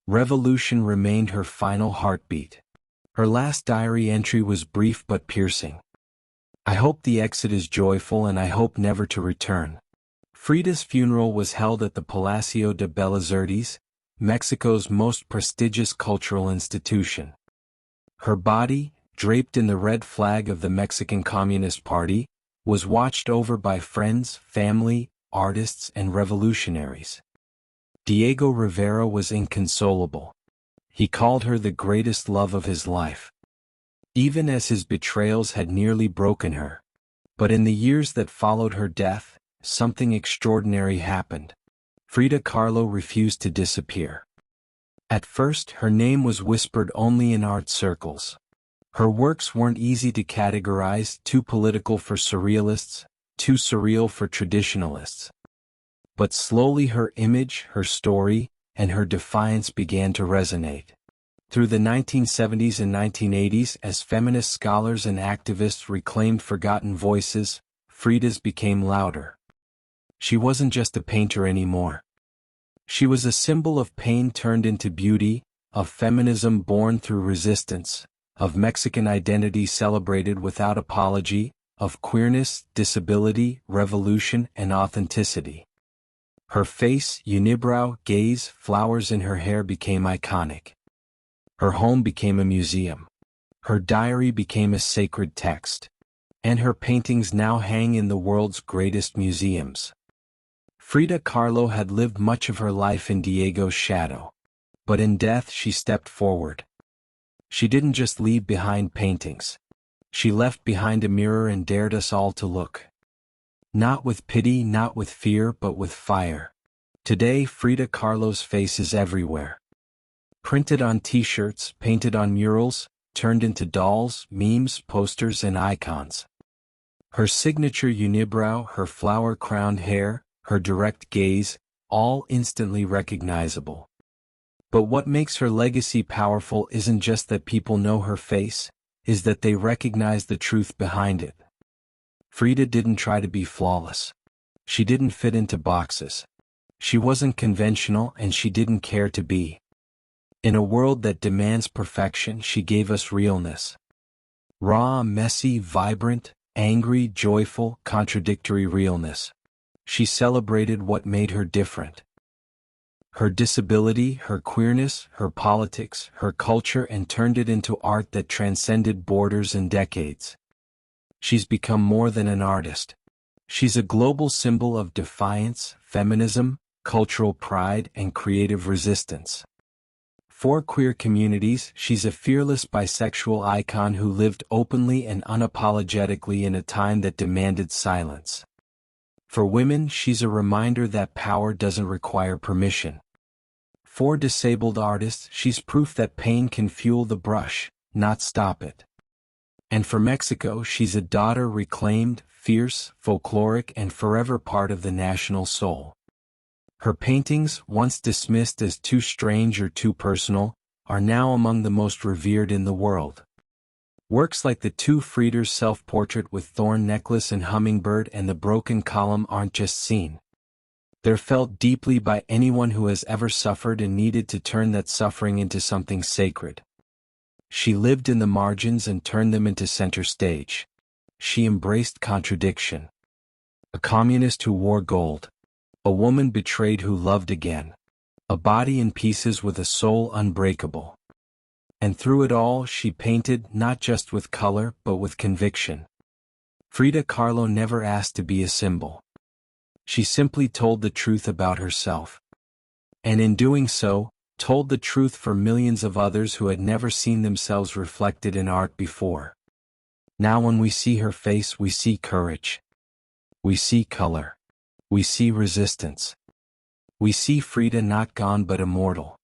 S1: Revolution remained her final heartbeat. Her last diary entry was brief but piercing. "I hope the exit is joyful and I hope never to return." Frida's funeral was held at the Palacio de Bellas Artes, Mexico's most prestigious cultural institution. Her body, draped in the red flag of the Mexican Communist Party, was watched over by friends, family, artists, and revolutionaries. Diego Rivera was inconsolable. He called her the greatest love of his life. Even as his betrayals had nearly broken her. But in the years that followed her death, something extraordinary happened. Frida Kahlo refused to disappear. At first, her name was whispered only in art circles. Her works weren't easy to categorize, too political for surrealists, too surreal for traditionalists. But slowly her image, her story, and her defiance began to resonate. Through the 1970s and 1980s, as feminist scholars and activists reclaimed forgotten voices, Frida's became louder. She wasn't just a painter anymore. She was a symbol of pain turned into beauty, of feminism born through resistance, of Mexican identity celebrated without apology, of queerness, disability, revolution, and authenticity. Her face, unibrow, gaze, flowers in her hair became iconic. Her home became a museum. Her diary became a sacred text. And her paintings now hang in the world's greatest museums. Frida Kahlo had lived much of her life in Diego's shadow. But in death she stepped forward. She didn't just leave behind paintings. She left behind a mirror and dared us all to look. Not with pity, not with fear, but with fire. Today Frida Kahlo's face is everywhere. Printed on t-shirts, painted on murals, turned into dolls, memes, posters, and icons. Her signature unibrow, her flower-crowned hair, her direct gaze, all instantly recognizable. But what makes her legacy powerful isn't just that people know her face, is that they recognize the truth behind it. Frida didn't try to be flawless. She didn't fit into boxes. She wasn't conventional and she didn't care to be. In a world that demands perfection, she gave us realness. Raw, messy, vibrant, angry, joyful, contradictory realness. She celebrated what made her different. Her disability, her queerness, her politics, her culture, and turned it into art that transcended borders and decades. She's become more than an artist. She's a global symbol of defiance, feminism, cultural pride, and creative resistance. For queer communities, she's a fearless bisexual icon who lived openly and unapologetically in a time that demanded silence. For women, she's a reminder that power doesn't require permission. For disabled artists, she's proof that pain can fuel the brush, not stop it. And for Mexico, she's a daughter reclaimed, fierce, folkloric, and forever part of the national soul. Her paintings, once dismissed as too strange or too personal, are now among the most revered in the world. Works like the two Frieders self-portrait with thorn necklace and hummingbird and the broken column aren't just seen. They're felt deeply by anyone who has ever suffered and needed to turn that suffering into something sacred. She lived in the margins and turned them into center stage. She embraced contradiction. A communist who wore gold. A woman betrayed who loved again. A body in pieces with a soul unbreakable. And through it all, she painted not just with color but with conviction. Frida Kahlo never asked to be a symbol. She simply told the truth about herself. And in doing so, told the truth for millions of others who had never seen themselves reflected in art before. Now when we see her face, we see courage. We see color. We see resistance. We see Frida not gone but immortal.